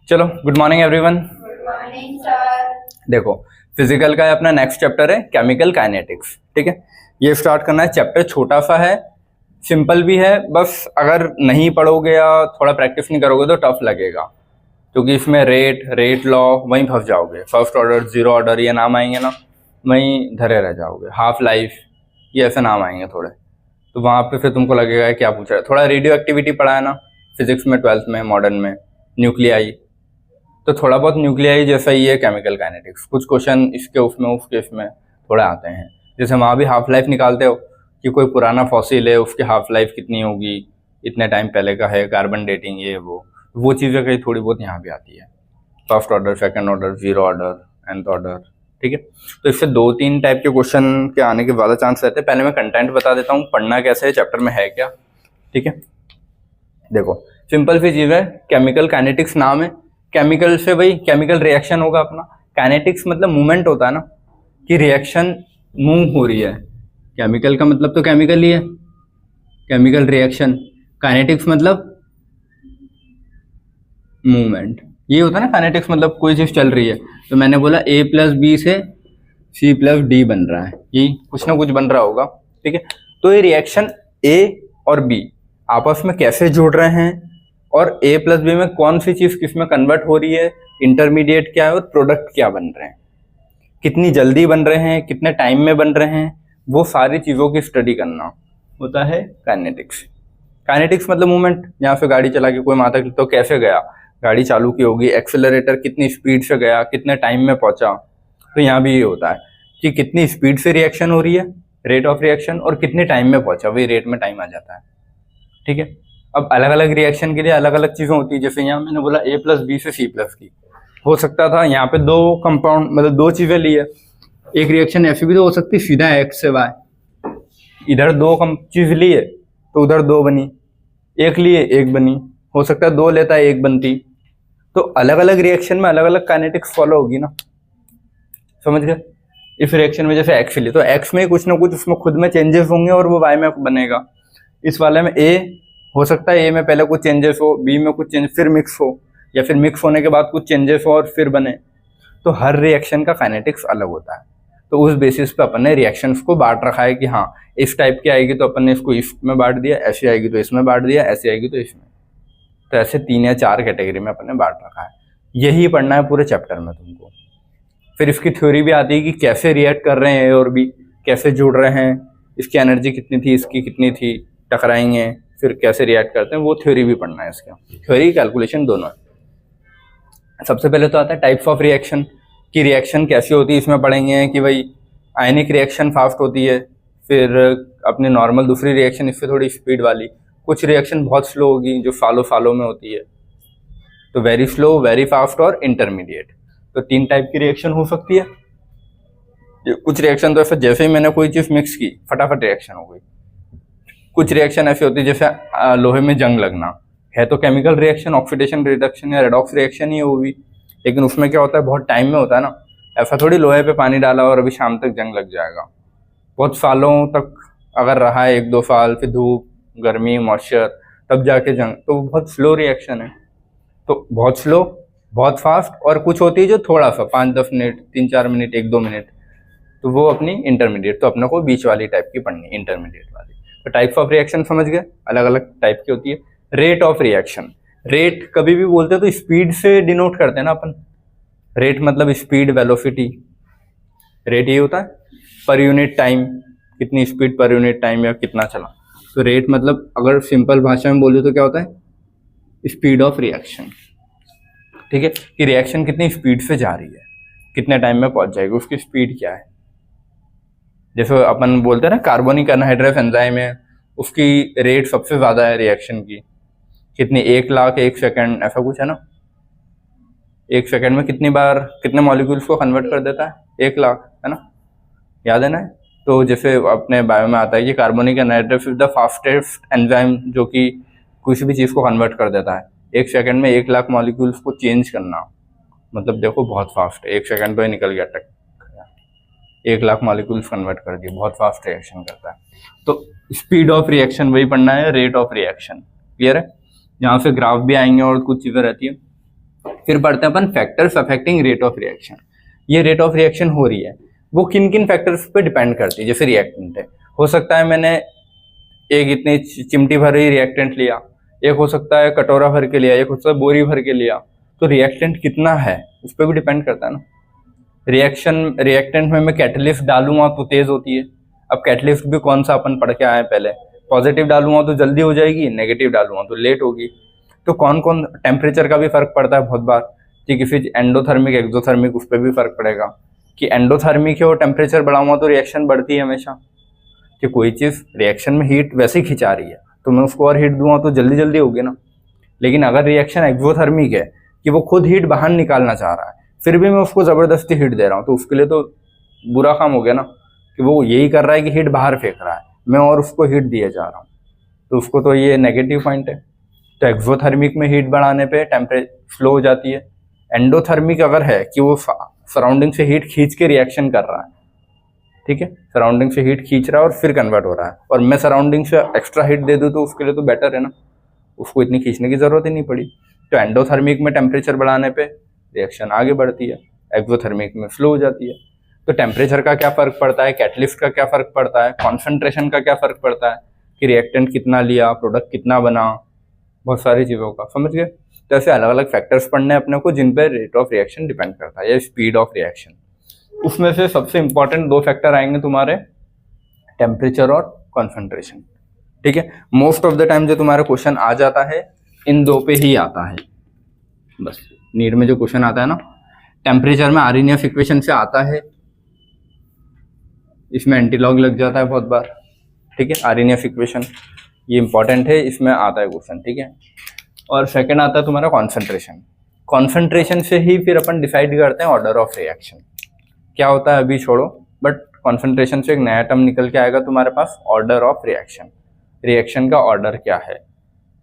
चलो good morning everyone. Good morning sir. देखो physical का अपना नेक्स्ट चैप्टर है केमिकल काइनेटिक्स। ठीक है, ये स्टार्ट करना है। चैप्टर छोटा सा है, सिंपल भी है, बस अगर नहीं पढ़ोगे या थोड़ा प्रैक्टिस नहीं करोगे तो टफ लगेगा, क्योंकि इसमें रेट लॉ वहीं फंस जाओगे। फर्स्ट ऑर्डर, जीरो ऑर्डर ये नाम आएंगे ना, वहीं धरे रह जाओगे। हाफ लाइफ ये ऐसे नाम आएंगे थोड़े, तो वहाँ पे फिर तुमको लगेगा क्या पूछा है। थोड़ा रेडियो एक्टिविटी पढ़ा है ना फिजिक्स में, 12th में, मॉडर्न में न्यूक्लियाई, तो थोड़ा बहुत न्यूक्लियाई जैसा ही है केमिकल काइनेटिक्स। कुछ क्वेश्चन इसके उसके इसमें थोड़े आते हैं। जैसे वहाँ भी हाफ लाइफ निकालते हो कि कोई पुराना फॉसिल है, उसकी हाफ लाइफ कितनी होगी, इतने टाइम पहले का है, कार्बन डेटिंग, ये वो चीज़ें कहीं थोड़ी बहुत यहाँ भी आती है। First order, second order, zero order, nth order. ठीक है, तो इससे 2-3 टाइप के क्वेश्चन के आने के ज़्यादा चांस रहते हैं। पहले मैं कंटेंट बता देता हूँ, पढ़ना कैसे है, चैप्टर में है क्या। ठीक है, देखो सिंपल सी चीज़ है, केमिकल काइनेटिक्स नाम है। केमिकल से भाई केमिकल रिएक्शन होगा अपना। काइनेटिक्स मतलब मूवमेंट होता है ना, कि रिएक्शन मूव हो रही है। केमिकल का मतलब तो केमिकल ही है, केमिकल रिएक्शन। काइनेटिक्स मतलब मूवमेंट, ये होता है ना। काइनेटिक्स मतलब कोई चीज़ चल रही है, तो मैंने बोला A+B से C+D बन रहा है, ये कुछ ना कुछ बन रहा होगा। ठीक है, तो ये रिएक्शन A और B आपस में कैसे जुड़ रहे हैं, और A+B में कौन सी चीज़ किस में कन्वर्ट हो रही है, इंटरमीडिएट क्या है और प्रोडक्ट क्या बन रहे हैं, कितनी जल्दी बन रहे हैं, कितने टाइम में बन रहे हैं, वो सारी चीज़ों की स्टडी करना होता है काइनेटिक्स। काइनेटिक्स मतलब मूवमेंट। यहाँ से गाड़ी चला के कोई वहाँ तक तो कैसे गया, गाड़ी चालू की होगी, एक्सेलरेटर कितनी स्पीड से गया, कितने टाइम में पहुँचा। तो यहाँ भी ये होता है कि कितनी स्पीड से रिएक्शन हो रही है, रेट ऑफ रिएक्शन, और कितने टाइम में पहुँचा, वही रेट में टाइम आ जाता है। ठीक है, अब अलग अलग रिएक्शन के लिए अलग अलग चीज़ें होती है। जैसे यहाँ मैंने बोला A+B से C+ की, हो सकता था यहाँ पे 2 कंपाउंड मतलब 2 चीज़ें ली है। एक रिएक्शन ऐसी भी तो हो सकती सीधा X से Y, इधर 2 चीज़ ली है तो उधर 2 बनी, एक लिए 1 बनी, हो सकता है 2 लेता है 1 बनती। तो अलग अलग रिएक्शन में अलग अलग काइनेटिक्स फॉलो होगी ना, समझ गए। इस रिएक्शन में जैसे X ली तो X में कुछ ना कुछ उसमें खुद में चेंजेस होंगे और वो Y में बनेगा। इस वाले में A हो सकता है A में पहले कुछ चेंजेस हो, B में कुछ चेंज, फिर मिक्स हो, या फिर मिक्स होने के बाद कुछ चेंजेस हो और फिर बने। तो हर रिएक्शन का काइनेटिक्स अलग होता है। तो उस बेसिस पे अपन ने रिएक्शंस को बांट रखा है कि हाँ इस टाइप की आएगी तो अपन ने इसको इसमें बांट दिया, ऐसी आएगी तो इसमें बांट दिया, ऐसी आएगी तो इसमें। तो ऐसे 3 या 4 कैटेगरी में अपन ने बांट रखा है। यही पढ़ना है पूरे चैप्टर में तुमको। फिर इसकी थ्योरी भी आती है कि कैसे रिएक्ट कर रहे हैं A और B, कैसे जुड़ रहे हैं, इसकी एनर्जी कितनी थी, इसकी कितनी थी, टकराएंगे, फिर कैसे रिएक्ट करते हैं, वो थ्योरी भी पढ़ना है। इसका थ्योरी कैलकुलेशन दोनों है। सबसे पहले तो आता है टाइप्स ऑफ रिएक्शन, कि रिएक्शन कैसी होती है, इसमें पढ़ेंगे कि भाई आयनिक रिएक्शन फास्ट होती है, फिर अपनी नॉर्मल दूसरी रिएक्शन इससे थोड़ी स्पीड वाली, कुछ रिएक्शन बहुत स्लो होगी जो सालों में होती है, तो वेरी स्लो, वेरी फास्ट और इंटरमीडिएट। तो 3 टाइप की रिएक्शन हो सकती है। कुछ रिएक्शन तो ऐसा जैसे ही मैंने कोई चीज़ मिक्स की फटाफट रिएक्शन हो गई। कुछ रिएक्शन ऐसी होती है जैसे लोहे में जंग लगना, है तो केमिकल रिएक्शन, ऑक्सीडेशन रिडक्शन या रेडॉक्स रिएक्शन ही है वो भी, लेकिन उसमें क्या होता है बहुत टाइम में होता है ना। ऐसा थोड़ी लोहे पे पानी डाला और अभी शाम तक जंग लग जाएगा। बहुत सालों तक अगर रहा है, 1-2 साल, फिर धूप, गर्मी, मॉइस्चर, तब जाके जंग, तो बहुत स्लो रिएक्शन है। तो बहुत स्लो, बहुत फास्ट, और कुछ होती है जो थोड़ा सा 5-10 मिनट, 3-4 मिनट, 1-2 मिनट, तो वो अपनी इंटरमीडिएट। तो अपने को बीच वाली टाइप की पढ़नी, इंटरमीडिएट वाली। तो टाइप्स ऑफ रिएक्शन समझ गए, अलग अलग टाइप की होती है। रेट ऑफ रिएक्शन, रेट कभी भी बोलते हैं तो स्पीड से डिनोट करते हैं ना अपन। रेट मतलब स्पीड, वेलोसिटी। रेट ये होता है पर यूनिट टाइम, कितनी स्पीड पर यूनिट टाइम या कितना चला। तो रेट मतलब अगर सिंपल भाषा में बोले तो क्या होता है, स्पीड ऑफ रिएक्शन। ठीक है, कि रिएक्शन कितनी स्पीड से जा रही है, कितने टाइम में पहुंच जाएगी, उसकी स्पीड क्या है। जैसे अपन बोलते हैं ना कार्बोनिक एनहाइड्रस एंजाइम है, उसकी रेट सबसे ज़्यादा है रिएक्शन की, कितनी, 1 लाख 1 सेकेंड, ऐसा कुछ है ना। 1 सेकेंड में कितनी बार कितने मॉलिक्यूल्स को कन्वर्ट कर देता है, 1 लाख, है ना, याद है ना। तो जैसे अपने बायो में आता है कि carbonic anhydrous is the fastest enzyme, जो कि किसी भी चीज़ को कन्वर्ट कर देता है। 1 सेकेंड में 1 लाख मॉलिक्यूल्स को चेंज करना, मतलब देखो बहुत फास्ट है। 1 सेकेंड तो ही निकल गया, टक, 1 लाख मॉलिक्यूल्स कन्वर्ट कर दिए, बहुत फास्ट रिएक्शन करता है। तो स्पीड ऑफ रिएक्शन वही पढ़ना है, रेट ऑफ रिएक्शन। क्लियर है। यहाँ से ग्राफ भी आएंगे और कुछ चीज़ें रहती है। फिर पढ़ते हैं अपन factors affecting rate of reaction. ये रेट ऑफ रिएक्शन हो रही है वो किन किन फैक्टर्स पे डिपेंड करती है। जैसे रिएक्टेंट है, हो सकता है मैंने एक इतनी चिमटी भर ही रिएक्टेंट लिया, एक हो सकता है कटोरा भर के लिया, एक हो सकता है बोरी भर के लिया, तो रिएक्टेंट कितना है उस पर भी डिपेंड करता है ना। रिएक्टेंट में मैं कैटलिस्ट डालूंगा तो तेज होती है। अब कैटलिस्ट भी कौन सा अपन पढ़ के आए पहले, पॉजिटिव डालूंगा तो जल्दी हो जाएगी, नेगेटिव डालूंगा तो लेट होगी। तो कौन कौन, टेम्परेचर का भी फर्क पड़ता है बहुत बार, ठीक है। फिर एंडोथर्मिक एक्सोथर्मिक उस पर भी फर्क पड़ेगा कि एंडोथर्मिक है और टेम्परेचर बढ़ाऊंगा तो रिएक्शन बढ़ती है हमेशा, कि कोई चीज़ रिएक्शन में हीट वैसे ही खिंचा रही है तो मैं उसको और हीट दूंगा तो जल्दी जल्दी होगी ना। लेकिन अगर रिएक्शन एक्सोथर्मिक है कि वो खुद हीट बाहर निकालना चाह रहा है फिर भी मैं उसको ज़बरदस्ती हीट दे रहा हूँ, तो उसके लिए तो बुरा काम हो गया ना, कि वो यही कर रहा है कि हीट बाहर फेंक रहा है, मैं और उसको हीट दिए जा रहा हूँ, तो उसको तो ये नेगेटिव पॉइंट है। तो एक्सोथर्मिक में हीट बढ़ाने पे टेम्परेचर स्लो हो जाती है। एंडोथर्मिक अगर है कि वो सराउंडिंग से हीट खींच के रिएक्शन कर रहा है, ठीक है, सराउंडिंग से हीट खींच रहा है और फिर कन्वर्ट हो रहा है, और मैं सराउंडिंग से एक्स्ट्रा हीट दे दूँ तो उसके लिए तो बेटर है ना, उसको इतनी खींचने की जरूरत ही नहीं पड़ी। तो एंडोथर्मिक में टेम्परेचर बढ़ाने पे रिएक्शन आगे बढ़ती है, एक्सोथर्मिक में स्लो हो जाती है। तो टेम्परेचर का क्या फर्क पड़ता है, कैटलिस्ट का क्या फर्क पड़ता है, कॉन्सेंट्रेशन का क्या फर्क पड़ता है कि रिएक्टेंट कितना लिया, प्रोडक्ट कितना बना, बहुत सारी चीज़ों का, समझ गए। तो ऐसे अलग अलग फैक्टर्स पढ़ने अपने को जिन पर रेट ऑफ रिएक्शन डिपेंड करता है या स्पीड ऑफ रिएक्शन। उसमें से सबसे इंपॉर्टेंट दो फैक्टर आएंगे तुम्हारे, टेम्परेचर और कॉन्सेंट्रेशन, ठीक है। मोस्ट ऑफ द टाइम जो तुम्हारा क्वेश्चन आ जाता है इन दो पे ही आता है, बस नीट में जो क्वेश्चन आता है ना, टेम्परेचर में आर्रेनियस इक्वेशन से आता है, इसमें एंटीलॉग लग जाता है बहुत बार, ठीक है। आर्रेनियस इक्वेशन ये इंपॉर्टेंट है, इसमें आता है क्वेश्चन, ठीक है। और सेकंड आता है तुम्हारा कॉन्सेंट्रेशन। कॉन्सेंट्रेशन से ही फिर अपन डिसाइड करते हैं ऑर्डर ऑफ रिएक्शन क्या होता है, अभी छोड़ो, बट कॉन्सेंट्रेशन से एक नया टर्म निकल के आएगा तुम्हारे पास, ऑर्डर ऑफ रिएक्शन। रिएक्शन का ऑर्डर क्या है,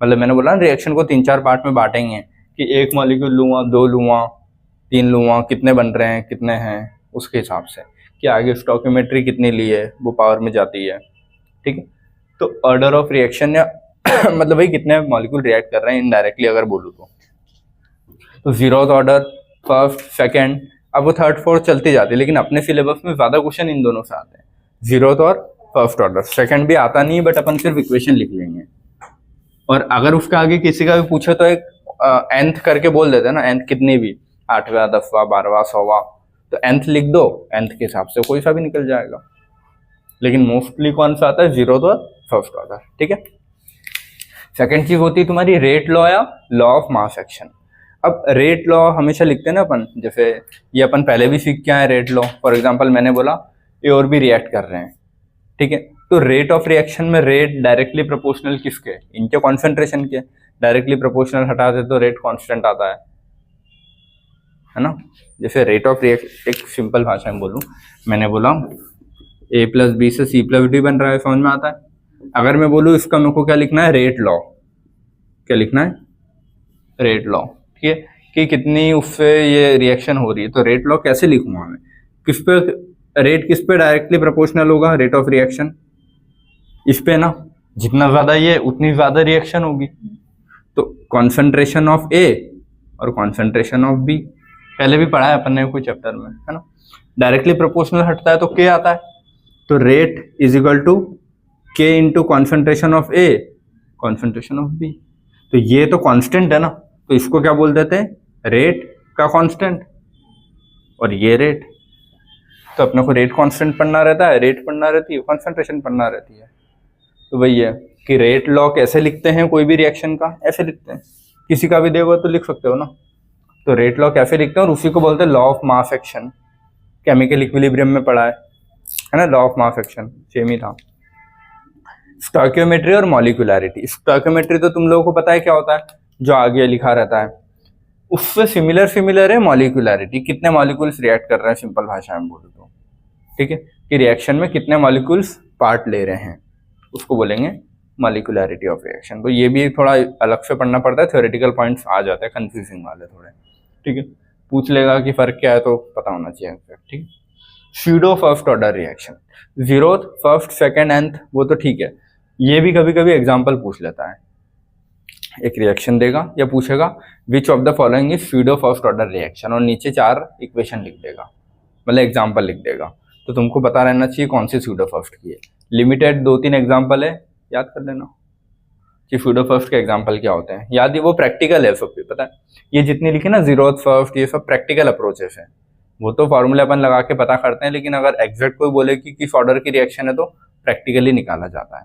मतलब मैंने बोला रिएक्शन को 3-4 पार्ट में बांटेंगे कि एक मॉलिक्यूल लूँगा, 2 लूँगा, 3 लूँगा, कितने बन रहे हैं, कितने हैं, उसके हिसाब से कि आगे स्टोइकियोमेट्री कितनी ली है वो पावर में जाती है, ठीक है। तो ऑर्डर ऑफ रिएक्शन या मतलब भाई कितने मॉलिक्यूल रिएक्ट कर रहे हैं इनडायरेक्टली अगर बोलूँ तो जीरोथ ऑर्डर, फर्स्ट, सेकंड, अब वो थर्ड फोर्थ चलती जाती है, लेकिन अपने सिलेबस में ज़्यादा क्वेश्चन इन दोनों से आते हैं, जीरोथ और फर्स्ट ऑर्डर। सेकंड भी आता नहीं है बट अपन सिर्फ इक्वेशन लिख लेंगे, और अगर उसके आगे किसी का भी पूछे तो एक nth करके बोल देते हैं ना, nth कितनी भी, 8वां, 10वां, 12वां, 100वां, तो nth लिख दो, nth के हिसाब से कोई सा भी निकल जाएगा। लेकिन मोस्टली कौन सा आता है, जीरो और फर्स्ट ऑर्डर, ठीक है। सेकंड चीज होती है तुम्हारी रेट लॉ या लॉ ऑफ मास एक्शन। अब रेट लॉ हमेशा लिखते हैं ना अपन, जैसे ये अपन पहले भी सीख के आए रेट लॉ। फॉर एग्जांपल मैंने बोला ए और बी रिएक्ट कर रहे हैं, ठीक है, तो रेट ऑफ रिएक्शन में रेट डायरेक्टली प्रोपोर्शनल किसके, इनके कॉन्सेंट्रेशन के। डायरेक्टली प्रोपोर्शनल हटा दे तो रेट कांस्टेंट आता है ना। जैसे रेट ऑफ रिएक्शन, एक सिंपल भाषा में बोलूं, मैंने बोला a प्लस बी से c प्लस डी बन रहा है, समझ में आता है। अगर मैं बोलूं इसका मेरे को क्या लिखना है, रेट लॉ, क्या लिखना है, रेट लॉ, ठीक है, कि कितनी उससे ये रिएक्शन हो रही है। तो रेट लॉ कैसे लिखूंगा मैं, किस पे रेट, किस पे डायरेक्टली प्रोपोर्शनल होगा, रेट ऑफ रिएक्शन इस पे ना, जितना ज्यादा ये उतनी ज्यादा रिएक्शन होगी। तो कॉन्सेंट्रेशन ऑफ ए और कॉन्सेंट्रेशन ऑफ बी पहले भी पढ़ा है अपन ने कोई चैप्टर में, है ना। डायरेक्टली प्रोपोर्शनल हटता है तो के आता है, तो rate is equal to K into concentration of A concentration of B. तो ये तो कांस्टेंट है ना, तो इसको क्या बोल देते हैं, रेट का कांस्टेंट, और ये रेट। तो अपने को रेट कांस्टेंट पढ़ना रहता है, रेट पढ़ना रहती है, कॉन्सेंट्रेशन पढ़ना रहती है। तो वही है कि रेट लॉ कैसे लिखते हैं, कोई भी रिएक्शन का ऐसे लिखते हैं, किसी का भी देखो तो लिख सकते हो ना। तो रेट लॉ कैसे लिखते हैं, और उसी को बोलते हैं law of mass action. Chemical equilibrium में पढ़ा है ना, law of mass action same ही था। स्टोइकियोमेट्री और मॉलिक्यूलैरिटी। स्टोइकियोमेट्री तो तुम लोगों को पता है क्या होता है, जो आगे लिखा रहता है, उससे सिमिलर है मॉलिक्यूलैरिटी, कितने मॉलिक्यूल्स रिएक्ट कर रहे हैं, सिंपल भाषा में बोलूँ तो, ठीक है, कि रिएक्शन में कितने मॉलिक्यूल्स पार्ट ले रहे हैं, उसको बोलेंगे मॉलिक्यूलैरिटी ऑफ रिएक्शन। तो ये भी थोड़ा अलग से पढ़ना पड़ता है, थ्योरेटिकल पॉइंट्स आ जाते हैं कंफ्यूजिंग वाले थोड़े, ठीक है, पूछ लेगा कि फर्क क्या है तो पता होना चाहिए, ठीक है। Pseudo first order reaction, zeroth, first, second, nth, वो तो ठीक है, ये भी कभी कभी एग्जाम्पल पूछ लेता है। एक रिएक्शन देगा या पूछेगा which of the following is pseudo first order reaction, और नीचे 4 इक्वेशन लिख देगा, मतलब एग्जाम्पल लिख देगा। तो तुमको पता रहना चाहिए कौन सी स्यूडो फर्स्ट की है। लिमिटेड 2-3 एग्जाम्पल है, याद कर लेना कि स्यूडो फर्स्ट के एग्जाम्पल क्या होते हैं। याद, वो प्रैक्टिकल है, सब भी पता है। ये जितनी लिखी ना जीरोथ फर्स्ट, ये सब प्रैक्टिकल अप्रोचेस है। वो तो फॉर्मूला अपन लगा के पता करते हैं, लेकिन अगर एग्जैक्ट कोई बोले कि किस ऑर्डर की रिएक्शन है तो प्रैक्टिकली निकाला जाता है,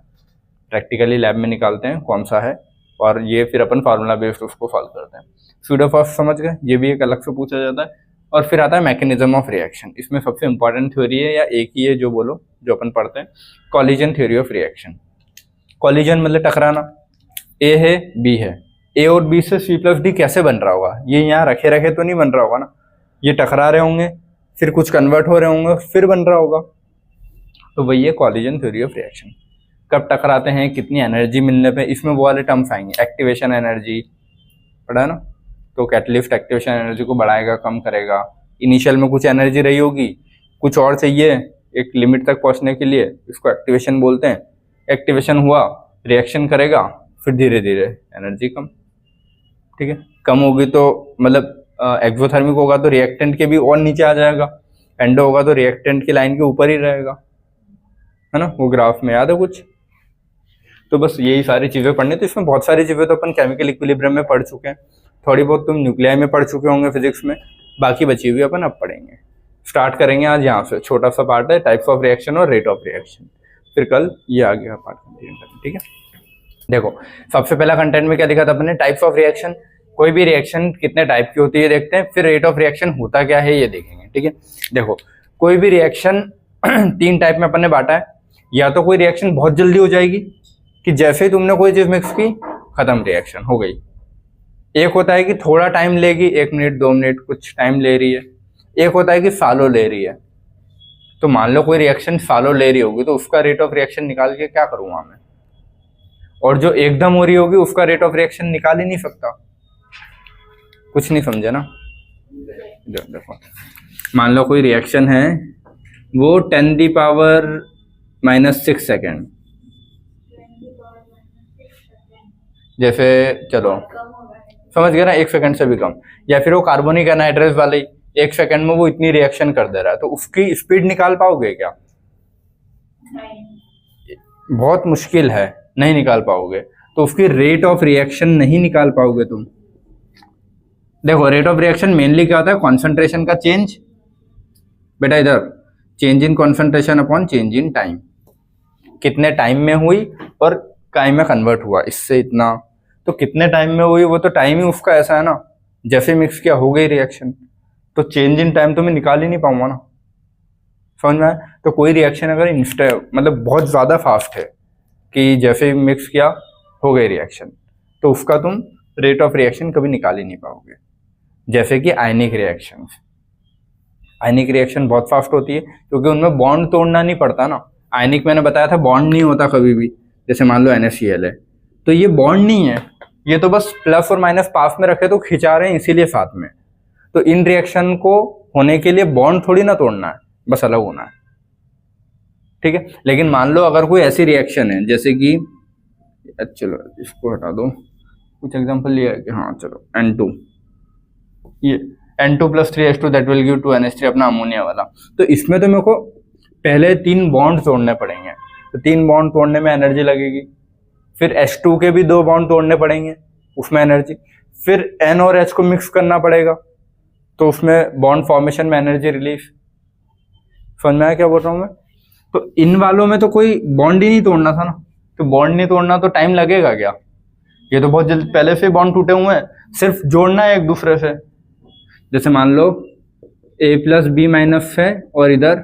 प्रैक्टिकली लैब में निकालते हैं कौन सा है, और ये फिर अपन फार्मूला बेस्ड उसको सॉल्व करते हैं। स्यूडो फर्स्ट समझ गए, ये भी एक अलग से पूछा जाता है। और फिर आता है मैकेनिज्म ऑफ रिएक्शन। इसमें सबसे इंपॉर्टेंट थ्योरी है, या एक ही है जो बोलो, जो अपन पढ़ते हैं, collision theory of reaction. Collision मतलब टकराना। ए है, बी है, ए और बी से सी प्लस डी कैसे बन रहा होगा? ये यहाँ रखे रखे तो नहीं बन रहा होगा ना, ये टकरा रहे होंगे, फिर कुछ कन्वर्ट हो रहे होंगे, फिर बन रहा होगा। तो वही है कॉलिजन थ्योरी ऑफ रिएक्शन। कब टकराते हैं, कितनी एनर्जी मिलने पे, इसमें वो वाले टर्म्स आएंगे। एक्टिवेशन एनर्जी पढ़ा है ना, तो कैटलिस्ट एक्टिवेशन एनर्जी को बढ़ाएगा, कम करेगा। इनिशियल में कुछ एनर्जी रही होगी, कुछ और चाहिए एक लिमिट तक पहुंचने के लिए, इसको एक्टिवेशन बोलते हैं। एक्टिवेशन हुआ, रिएक्शन करेगा, फिर धीरे धीरे एनर्जी कम, ठीक है। कम होगी तो मतलब एक्सोथर्मिक होगा तो रिएक्टेंट के भी और नीचे आ जाएगा, एंडो होगा तो रिएक्टेंट की लाइन के ऊपर ही रहेगा, है ना, वो ग्राफ में याद है कुछ। तो बस यही सारी चीज़ें पढ़नी। तो इसमें बहुत सारी चीज़ें तो अपन केमिकल इक्विलिब्रियम में पढ़ चुके हैं, थोड़ी बहुत तुम न्यूक्लियाई में पढ़ चुके होंगे फिजिक्स में, बाकी बची हुई अपन अब पढ़ेंगे। स्टार्ट करेंगे आज यहाँ से, छोटा सा पार्ट है टाइप्स ऑफ रिएक्शन और रेट ऑफ रिएक्शन, फिर कल ये आगे का पार्ट कंटिन्यू करेंगे, ठीक है। देखो सबसे पहला कंटेंट में क्या लिखा था अपने, टाइप्स ऑफ रिएक्शन। कोई भी रिएक्शन कितने टाइप की होती है देखते हैं, फिर रेट ऑफ रिएक्शन होता क्या है ये देखेंगे, ठीक है। देखो कोई भी रिएक्शन 3 टाइप में अपन ने बांटा है। या तो कोई रिएक्शन बहुत जल्दी हो जाएगी कि जैसे ही तुमने कोई चीज मिक्स की खत्म, रिएक्शन हो गई। एक होता है कि थोड़ा टाइम लेगी, 1 मिनट 2 मिनट कुछ टाइम ले रही है। एक होता है कि सालों ले रही है। तो मान लो कोई रिएक्शन सालों ले रही होगी तो उसका रेट ऑफ रिएक्शन निकाल के क्या करूंगा मैं, और जो एकदम हो रही होगी उसका रेट ऑफ रिएक्शन निकाल ही नहीं सकता। कुछ नहीं समझे ना। देखो मान लो कोई रिएक्शन है, वो 10⁻⁻⁶ सेकेंड, जैसे चलो समझ गया ना, 1 सेकंड से भी कम। या फिर वो कार्बोनिक एनहाइड्रेस वाले 1 सेकंड में वो इतनी रिएक्शन कर दे रहा है, तो उसकी स्पीड निकाल पाओगे क्या? बहुत मुश्किल है, नहीं निकाल पाओगे। तो उसकी रेट ऑफ रिएक्शन नहीं निकाल पाओगे तुम। देखो रेट ऑफ रिएक्शन मेनली क्या होता है, कॉन्सेंट्रेशन का चेंज, बेटा इधर, change in concentration upon change in time. कितने टाइम में हुई और काय में कन्वर्ट हुआ, इससे इतना। तो कितने टाइम में हुई, वो तो टाइम ही उसका ऐसा है ना, जैसे मिक्स किया हो गई रिएक्शन। तो चेंज इन टाइम तो मैं निकाल ही नहीं पाऊंगा ना, समझ में आया? तो कोई रिएक्शन अगर मतलब बहुत ज्यादा फास्ट है कि जैसे मिक्स किया हो गई रिएक्शन, तो उसका तुम रेट ऑफ रिएक्शन कभी निकाल ही नहीं पाओगे। जैसे कि आयनिक रिएक्शन, आयनिक रिएक्शन बहुत फास्ट होती है क्योंकि उनमें बॉन्ड तोड़ना नहीं पड़ता ना। आयनिक मैंने बताया था बॉन्ड नहीं होता कभी भी। जैसे मान लो NaCl है, तो ये बॉन्ड नहीं है, ये तो बस प्लस और माइनस पास में रखे तो खिंचा रहे हैं इसीलिए साथ में। तो इन रिएक्शन को होने के लिए बॉन्ड थोड़ी ना तोड़ना है, बस अलग होना है, ठीक है। लेकिन मान लो अगर कोई ऐसी रिएक्शन है जैसे कि, चलो इसको हटा दो, कुछ एग्जांपल लिया है कि हाँ चलो N2, ये N2 + 3H2 that will give 2NH3, अपना अमोनिया वाला। तो इसमें तो मेरे को पहले 3 बॉन्ड तोड़ने पड़ेंगे, तो 3 बॉन्ड तोड़ने में एनर्जी लगेगी। फिर H2 के भी 2 बॉन्ड तोड़ने पड़ेंगे, उसमें एनर्जी। फिर N और H को मिक्स करना पड़ेगा, तो उसमें बॉन्ड फॉर्मेशन में एनर्जी रिलीज। समझ में आया क्या बोल रहा हूँ मैं? तो इन वालों में तो कोई बॉन्ड ही नहीं तोड़ना था ना, तो बॉन्ड नहीं तोड़ना तो टाइम लगेगा क्या? ये तो बहुत जल्दी पहले से बॉन्ड टूटे हुए हैं, सिर्फ जोड़ना है एक दूसरे से। जैसे मान लो A + B- है और इधर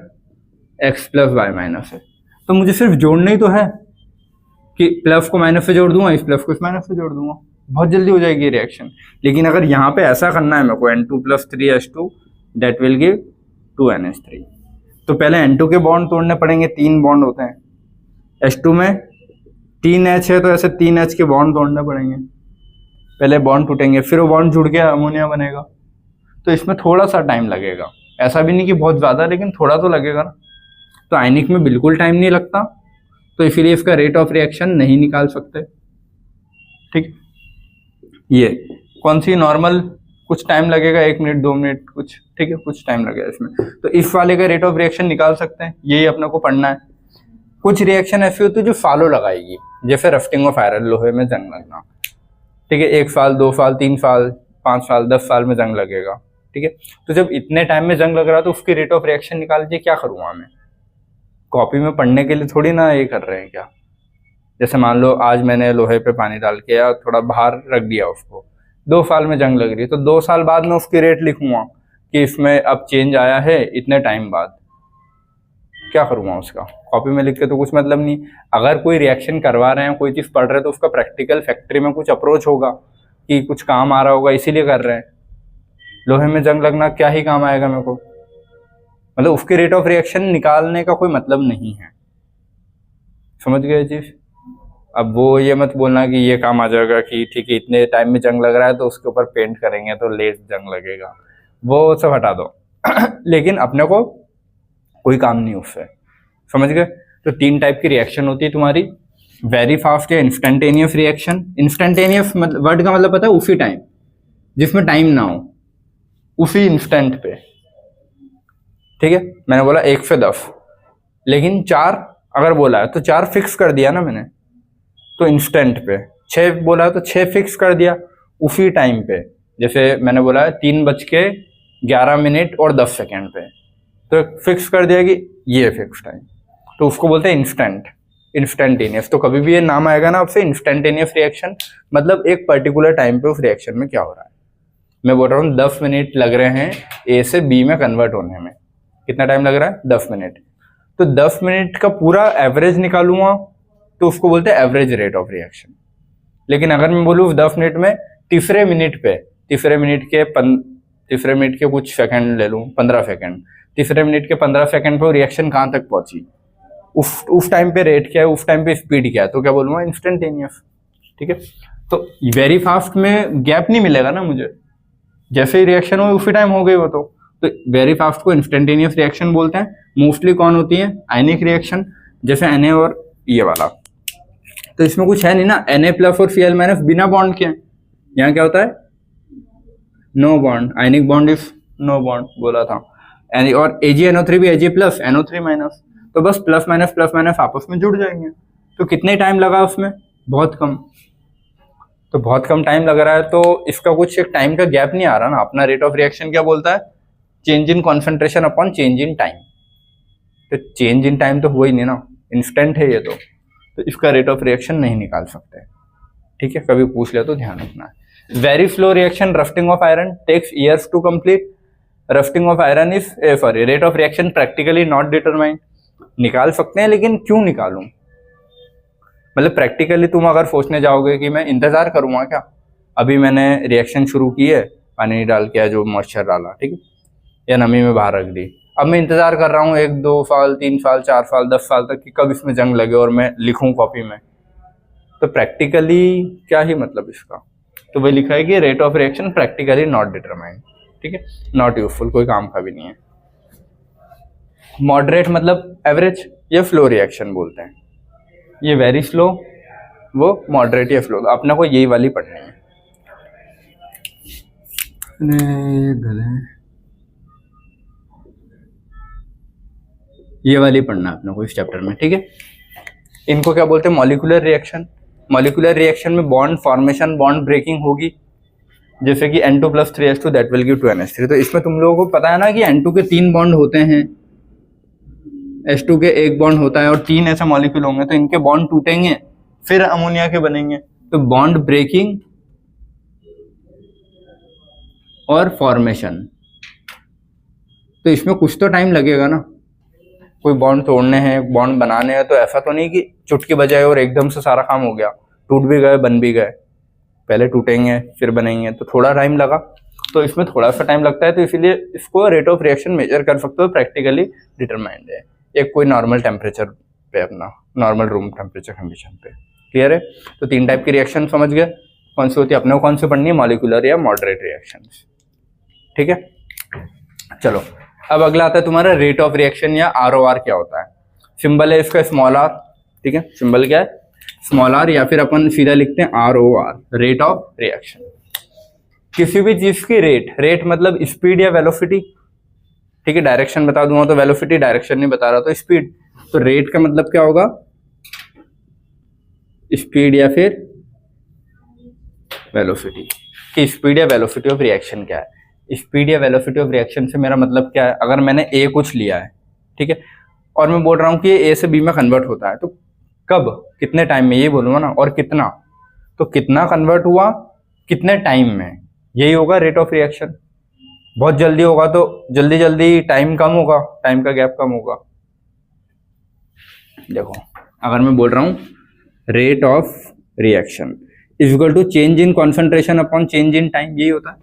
X + Y- है, तो मुझे सिर्फ जोड़ना ही तो है कि प्लस को माइनस से जोड़ दूंगा, इस प्लस को इस माइनस से जोड़ दूंगा, बहुत जल्दी हो जाएगी रिएक्शन। लेकिन अगर यहाँ पे ऐसा करना है मेरे को, N2 + 3H2 that will give 2NH3, तो पहले N2 के बॉन्ड तोड़ने पड़ेंगे, 3 बॉन्ड होते हैं। H2 में 3H है तो ऐसे 3H के बॉन्ड तोड़ने पड़ेंगे, पहले बॉन्ड टूटेंगे, फिर वो बॉन्ड जुड़ के अमोनिया बनेगा। तो इसमें थोड़ा सा टाइम लगेगा, ऐसा भी नहीं कि बहुत ज़्यादा, लेकिन थोड़ा तो लगेगा ना। तो आयनिक में बिल्कुल टाइम नहीं लगता, तो इसीलिए इसका रेट ऑफ रिएक्शन नहीं निकाल सकते, ठीक। ये कौन सी नॉर्मल, कुछ टाइम लगेगा, 1 मिनट 2 मिनट कुछ, ठीक है, कुछ टाइम लगेगा इसमें। तो इस वाले का रेट ऑफ रिएक्शन निकाल सकते हैं, यही अपने को पढ़ना है। कुछ रिएक्शन ऐसी होती है जो सालों लगाएगी, जैसे रफ्टिंग ऑफ आयरन, लोहे में जंग लगना, ठीक है, 1 साल 2 साल 3 साल 5 साल 10 साल में जंग लगेगा, ठीक है। तो जब इतने टाइम में जंग लग रहा है तो उसकी रेट ऑफ रिएक्शन निकाल के क्या करूँगा मैं, कॉपी में पढ़ने के लिए थोड़ी ना ये कर रहे हैं क्या। जैसे मान लो आज मैंने लोहे पे पानी डाल के या थोड़ा बाहर रख दिया उसको, 2 साल में जंग लग रही है, तो 2 साल बाद में उसकी रेट लिखूंगा कि इसमें अब चेंज आया है इतने टाइम बाद, क्या करूँगा उसका, कॉपी में लिख के तो कुछ मतलब नहीं। अगर कोई रिएक्शन करवा रहे हैं, कोई चीज़ पढ़ रहे हैं, तो उसका प्रैक्टिकल फैक्ट्री में कुछ अप्रोच होगा कि कुछ काम आ रहा होगा, इसीलिए कर रहे हैं। लोहे में जंग लगना क्या ही काम आएगा मेरे को, मतलब उसके रेट ऑफ रिएक्शन निकालने का कोई मतलब नहीं है, समझ गए चीज़। अब वो ये मत बोलना कि ये काम आ जाएगा कि ठीक है इतने टाइम में जंग लग रहा है तो उसके ऊपर पेंट करेंगे तो लेट जंग लगेगा, वो सब हटा दो लेकिन अपने को कोई काम नहीं उससे, समझ गए। तो 3 टाइप की रिएक्शन होती है तुम्हारी, वेरी फास्ट या इंस्टेंटेनियस रिएक्शन। इंस्टेंटेनियस वर्ड का मतलब पता है, उसी टाइम, जिसमें टाइम ना हो, उसी इंस्टेंट पे, ठीक है। मैंने बोला 1 से 10, लेकिन 4 अगर बोला है तो 4 फिक्स कर दिया ना मैंने, तो इंस्टेंट पे। 6 बोला है तो 6 फिक्स कर दिया उसी टाइम पे, जैसे मैंने बोला है 3:11 और 10 सेकेंड पे, तो फिक्स कर दिया कि ये फिक्स टाइम, तो उसको बोलते हैं इंस्टेंट, इंस्टेंटेनियस। तो कभी भी ये नाम आएगा ना आपसे इंस्टेंटेनियस रिएक्शन, मतलब एक पर्टिकुलर टाइम पे उस रिएक्शन में क्या हो रहा है। मैं बोल रहा हूँ 10 मिनट लग रहे हैं ए से बी में कन्वर्ट होने में, कितना टाइम लग रहा है 10 मिनट, तो 10 मिनट का पूरा एवरेज निकालूंगा तो उसको बोलते हैं एवरेज रेट ऑफ रिएक्शन। लेकिन अगर मैं बोलूँ 10 मिनट में तीसरे मिनट के कुछ सेकंड ले लूँ, 15 सेकंड, तीसरे मिनट के 15 सेकंड पे रिएक्शन कहाँ तक पहुंची, उस टाइम पे रेट क्या है, उस टाइम पे स्पीड क्या है, तो क्या बोलूँगा इंस्टेंटेनियस, ठीक है। तो वेरी फास्ट में गैप नहीं मिलेगा ना मुझे, जैसे ही रिएक्शन हो उसी टाइम हो गई वो, तो वेरी फास्ट को इंस्टेंटेनियस रिएक्शन बोलते हैं। मोस्टली कौन होती है, आयनिक रिएक्शन, जैसे Na और ये वाला। तो इसमें कुछ है नहीं ना, Na+ और Cl- बिना बॉन्ड के, यहाँ क्या होता है no bond, ionic bond is no bond बोला था। और AgNO3 भी Ag+, NO3-, तो बस प्लस माइनस आपस में जुड़ जाएंगे। तो कितने टाइम लगा उसमें, बहुत कम, तो बहुत कम टाइम लग रहा है, तो इसका कुछ एक टाइम का गैप नहीं आ रहा ना। अपना रेट ऑफ रिएक्शन क्या बोलता है, change in concentration upon change in time, तो चेंज इन टाइम तो हुआ ही नहीं ना, इंस्टेंट है ये तो इसका रेट ऑफ रिएक्शन नहीं निकाल सकते, ठीक है। कभी पूछ ले तो ध्यान रखना है। Very slow reaction, rusting of iron, takes years to complete. Rusting of iron is rate of reaction practically not determined. निकाल सकते हैं लेकिन क्यों निकालूं, मतलब प्रैक्टिकली तुम अगर सोचने जाओगे कि मैं इंतजार करूंगा क्या, अभी मैंने रिएक्शन शुरू की है, पानी डाल के जो मॉइस्चर डाला, ठीक है, या नमी में बाहर रख दी, अब मैं इंतजार कर रहा हूँ 1 2 साल 3 साल 4 साल 10 साल तक कि कब इसमें जंग लगे और मैं लिखूं कॉपी में, तो प्रैक्टिकली क्या ही मतलब इसका। तो वही लिखा है कि rate of reaction practically not determined, ठीक है, नॉट यूजफुल, कोई काम का भी नहीं है। मॉडरेट मतलब एवरेज, ये फ्लो रिएक्शन बोलते हैं। ये वेरी स्लो, वो मॉडरेट या फ्लो, अपना को यही वाली पढ़नी है। ये वाली पढ़ना है अपना को इस चैप्टर में, ठीक है। इनको क्या बोलते हैं, मॉलिक्यूलर रिएक्शन। मॉलिक्यूलर रिएक्शन में बॉन्ड फॉर्मेशन, बॉन्ड ब्रेकिंग होगी, जैसे कि N2 + 3H2 that will give 2NH3। तो इसमें तुम लोगों को पता है ना कि N2 के 3 बॉन्ड होते हैं, H2 के 1 बॉन्ड होता है, और 3 ऐसे मॉलिक्यूल होंगे, तो इनके बॉन्ड टूटेंगे फिर अमोनिया के बनेंगे। तो बॉन्ड ब्रेकिंग और फॉर्मेशन, तो इसमें कुछ तो टाइम लगेगा ना, कोई बॉन्ड तोड़ने हैं, बॉन्ड बनाने हैं, तो ऐसा तो नहीं कि चुटकी बजाए और एकदम से सारा काम हो गया, टूट भी गए बन भी गए, पहले टूटेंगे फिर बनेंगे, तो थोड़ा टाइम लगा। तो इसमें थोड़ा सा टाइम लगता है, तो इसीलिए इसको रेट ऑफ रिएक्शन मेजर कर सकते हो, प्रैक्टिकली डिटरमाइंड है। एक कोई नॉर्मल टेम्परेचर पे, अपना नॉर्मल रूम टेम्परेचर कंडीशन पे, क्लियर है। तो 3 टाइप की रिएक्शन समझ गए, कौन सी होती है, अपने को कौन सी पढ़नी है, मॉलिक्यूलर या मॉडरेट रिएक्शन, ठीक है। चलो अब अगला आता है तुम्हारा रेट ऑफ रिएक्शन या ROR क्या होता है। सिंबल है इसका स्मॉल r, ठीक है, सिंबल क्या है स्मॉल r, या फिर अपन सीधा लिखते हैं ROR, रेट ऑफ रिएक्शन। किसी भी चीज की रेट मतलब स्पीड या वेलोसिटी, ठीक है, डायरेक्शन बता दूंगा तो वेलोसिटी, डायरेक्शन नहीं बता रहा तो स्पीड। तो रेट का मतलब क्या होगा, स्पीड या फिर वेलोसिटी। कि स्पीड या वेलोसिटी ऑफ रिएक्शन क्या है। स्पीड या वेलोसिटी ऑफ रिएक्शन से मेरा मतलब क्या है, अगर मैंने ए कुछ लिया है, ठीक है, और मैं बोल रहा हूँ कि ये ए से बी में कन्वर्ट होता है, तो कब, कितने टाइम में, ये बोलूंगा ना, और कितना, तो कितना कन्वर्ट हुआ कितने टाइम में, यही होगा रेट ऑफ रिएक्शन। बहुत जल्दी होगा तो जल्दी जल्दी टाइम कम होगा, टाइम का गैप कम होगा। देखो अगर मैं बोल रहा हूँ rate of reaction is equal to change in concentration upon change in time, यही होता है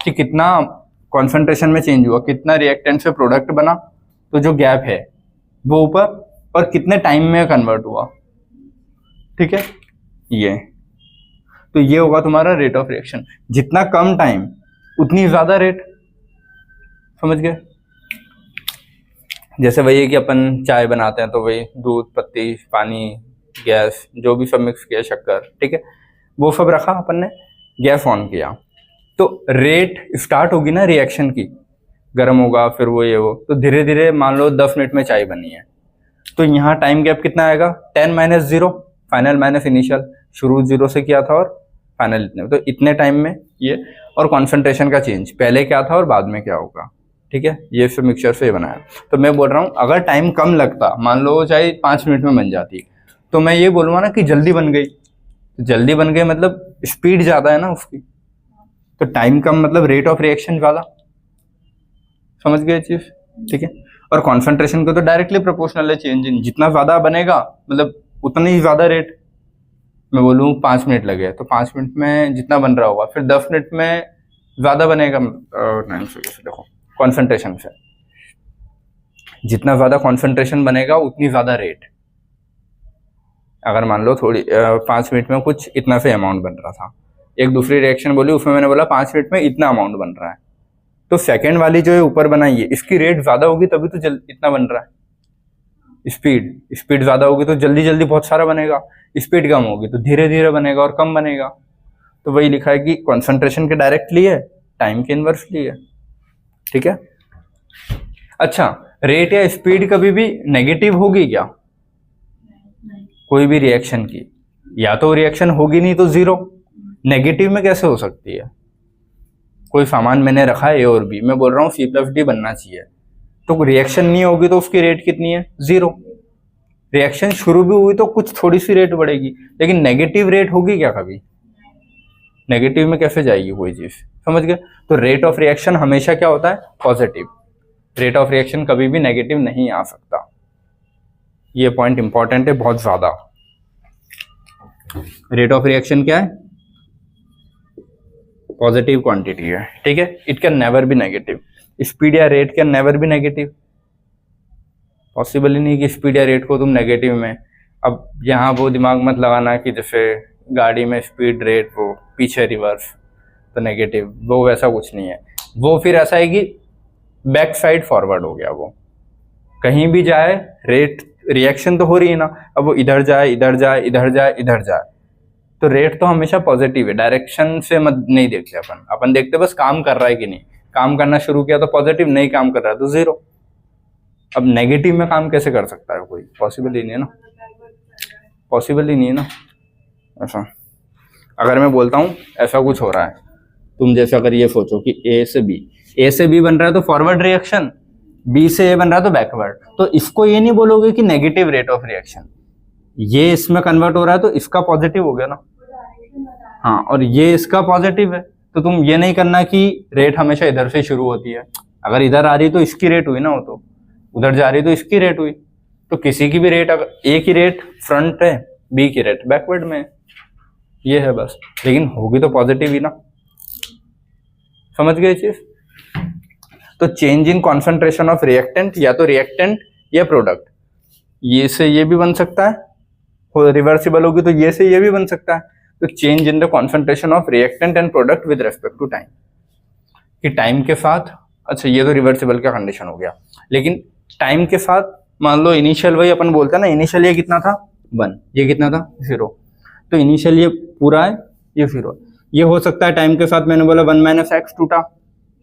कि कितना कॉन्सेंट्रेशन में चेंज हुआ, कितना रिएक्टेंट से प्रोडक्ट बना, तो जो गैप है वो ऊपर, और कितने टाइम में कन्वर्ट हुआ, ठीक है, ये। तो ये होगा तुम्हारा रेट ऑफ रिएक्शन। जितना कम टाइम उतनी ज्यादा रेट, समझ गए। जैसे वही है कि अपन चाय बनाते हैं तो वही दूध, पत्ती, पानी, गैस, जो भी सब मिक्स किया, शक्कर, ठीक है, वो सब रखा अपन ने, गैस ऑन किया, तो रेट स्टार्ट होगी ना रिएक्शन की, गर्म होगा, फिर वो ये वो, तो धीरे धीरे मान लो 10 मिनट में चाय बनी है, तो यहाँ टाइम गैप कितना आएगा, 10 माइनस 0, फाइनल माइनस इनिशियल, शुरू 0 से किया था और फाइनल इतने, तो इतने टाइम में ये। और कॉन्सेंट्रेशन का चेंज, पहले क्या था और बाद में क्या होगा, ठीक है, ये सब मिक्सचर से बनाया। तो मैं बोल रहा हूँ अगर टाइम कम लगता, मान लो चाहे 5 मिनट में बन जाती, तो मैं ये बोलूँगा ना कि जल्दी बन गई। जल्दी बन गई मतलब स्पीड ज़्यादा है ना उसकी, तो टाइम कम मतलब रेट ऑफ रिएक्शन ज़्यादा, समझ गए चीज़, ठीक है। और कॉन्सेंट्रेशन को तो डायरेक्टली प्रोपोर्शनल है चेंज इन, जितना ज़्यादा बनेगा मतलब उतनी ही ज़्यादा रेट। मैं बोलूँ 5 मिनट लगे तो 5 मिनट में जितना बन रहा होगा, फिर 10 मिनट में ज़्यादा बनेगा, 9 से देखो कॉन्सेंट्रेशन से, जितना ज़्यादा कॉन्सेंट्रेशन बनेगा उतनी ज़्यादा रेट। अगर मान लो थोड़ी 5 मिनट में कुछ इतना से अमाउंट बन रहा था, एक दूसरी रिएक्शन बोली उसमें मैंने बोला 5 मिनट में इतना अमाउंट बन रहा है, तो सेकंड वाली जो है ऊपर बनाई है इसकी रेट ज़्यादा होगी तभी तो इतना बन रहा है। स्पीड ज़्यादा होगी तो जल्दी जल्दी बहुत सारा बनेगा, स्पीड कम होगी तो धीरे धीरे बनेगा और कम बनेगा। तो वही लिखा है कि कॉन्सेंट्रेशन के डायरेक्टली है, टाइम के इनवर्सली है, ठीक है। अच्छा, रेट या स्पीड कभी भी नेगेटिव होगी क्या, कोई भी रिएक्शन की, या तो रिएक्शन होगी नहीं तो जीरो, नेगेटिव में कैसे हो सकती है। कोई सामान मैंने रखा है ए और बी, मैं बोल रहा हूँ C+D बनना चाहिए, तो रिएक्शन नहीं होगी तो उसकी रेट कितनी है, 0। रिएक्शन शुरू भी हुई तो कुछ थोड़ी सी रेट बढ़ेगी, लेकिन नेगेटिव रेट होगी क्या कभी, नेगेटिव में कैसे जाएगी कोई चीज, समझ गए। तो रेट ऑफ रिएक्शन हमेशा क्या होता है, पॉजिटिव। रेट ऑफ रिएक्शन कभी भी नेगेटिव नहीं आ सकता, ये पॉइंट इंपॉर्टेंट है बहुत ज्यादा। रेट ऑफ रिएक्शन क्या है, पॉजिटिव क्वांटिटी है, ठीक है, it can never be negative. Speed या rate can never be negative, possible ही नहीं कि स्पीड या रेट को तुम नेगेटिव में। अब यहाँ वो दिमाग मत लगाना कि जैसे गाड़ी में स्पीड रेट वो पीछे रिवर्स तो नेगेटिव, वो वैसा कुछ नहीं है। वो फिर ऐसा है कि बैक साइड फॉरवर्ड हो गया, वो कहीं भी जाए रेट, रिएक्शन तो हो रही है ना, अब वो इधर जाए इधर जाए इधर जाए इधर जाए, तो रेट तो हमेशा पॉजिटिव है। डायरेक्शन से मत नहीं देखते अपन देखते बस काम कर रहा है कि नहीं, काम करना शुरू किया तो पॉजिटिव, नहीं काम कर रहा है तो 0। अब नेगेटिव में काम कैसे कर सकता है कोई, पॉसिबल ही नहीं है ना, पॉसिबल ही नहीं है ना ऐसा। अगर मैं बोलता हूँ ऐसा कुछ हो रहा है, तुम जैसे अगर ये सोचो कि ए से बी बन रहा है तो फॉरवर्ड रिएक्शन, बी से ए बन रहा है तो बैकवर्ड, तो इसको ये नहीं बोलोगे कि नेगेटिव रेट ऑफ रिएक्शन, ये इसमें कन्वर्ट हो रहा है तो इसका पॉजिटिव हो गया ना, हाँ, और ये इसका पॉजिटिव है, तो तुम ये नहीं करना कि रेट हमेशा इधर से शुरू होती है, अगर इधर आ रही तो इसकी रेट हुई ना, वो तो उधर जा रही तो इसकी रेट हुई। तो किसी की भी रेट, अगर ए की रेट फ्रंट है, बी की रेट बैकवर्ड में, ये है बस, लेकिन होगी तो पॉजिटिव ही ना, समझ गए चीज। तो change in concentration of reactant, या तो रिएक्टेंट या प्रोडक्ट, ये से ये भी बन सकता है, रिवर्सिबल होगी तो ये से ये भी बन सकता है। तो change in the concentration of reactant and product with respect to time, कि टाइम के साथ, अच्छा ये तो रिवर्सिबल का कंडीशन हो गया, लेकिन टाइम के साथ मान लो इनिशियल, वही अपन बोलते हैं ना, इनिशियल ये कितना था 1, ये कितना था 0, तो इनिशियल ये पूरा है, ये 0, ये हो सकता है टाइम के साथ मैंने बोला 1 माइनस एक्स टूटा,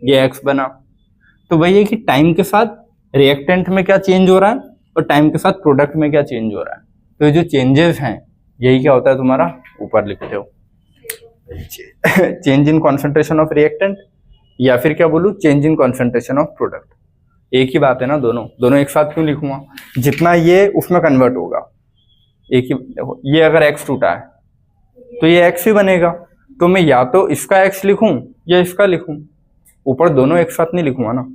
ये एक्स बना। तो वही है कि टाइम के साथ रिएक्टेंट में क्या चेंज हो रहा है और टाइम के साथ प्रोडक्ट में क्या चेंज हो रहा है। तो ये जो चेंजेस हैं यही क्या होता है तुम्हारा, ऊपर लिखते हो change in concentration of reactant, या फिर क्या बोलूँ change in concentration of product. एक ही बात है ना, दोनों एक साथ क्यों लिखूंगा, जितना ये उसमें कन्वर्ट होगा एक ही। देखो ये अगर एक्स टूटा है तो ये एक्स ही बनेगा, तो मैं या तो इसका एक्स लिखूं या इसका लिखूं, ऊपर दोनों एक साथ नहीं लिखूंगा ना।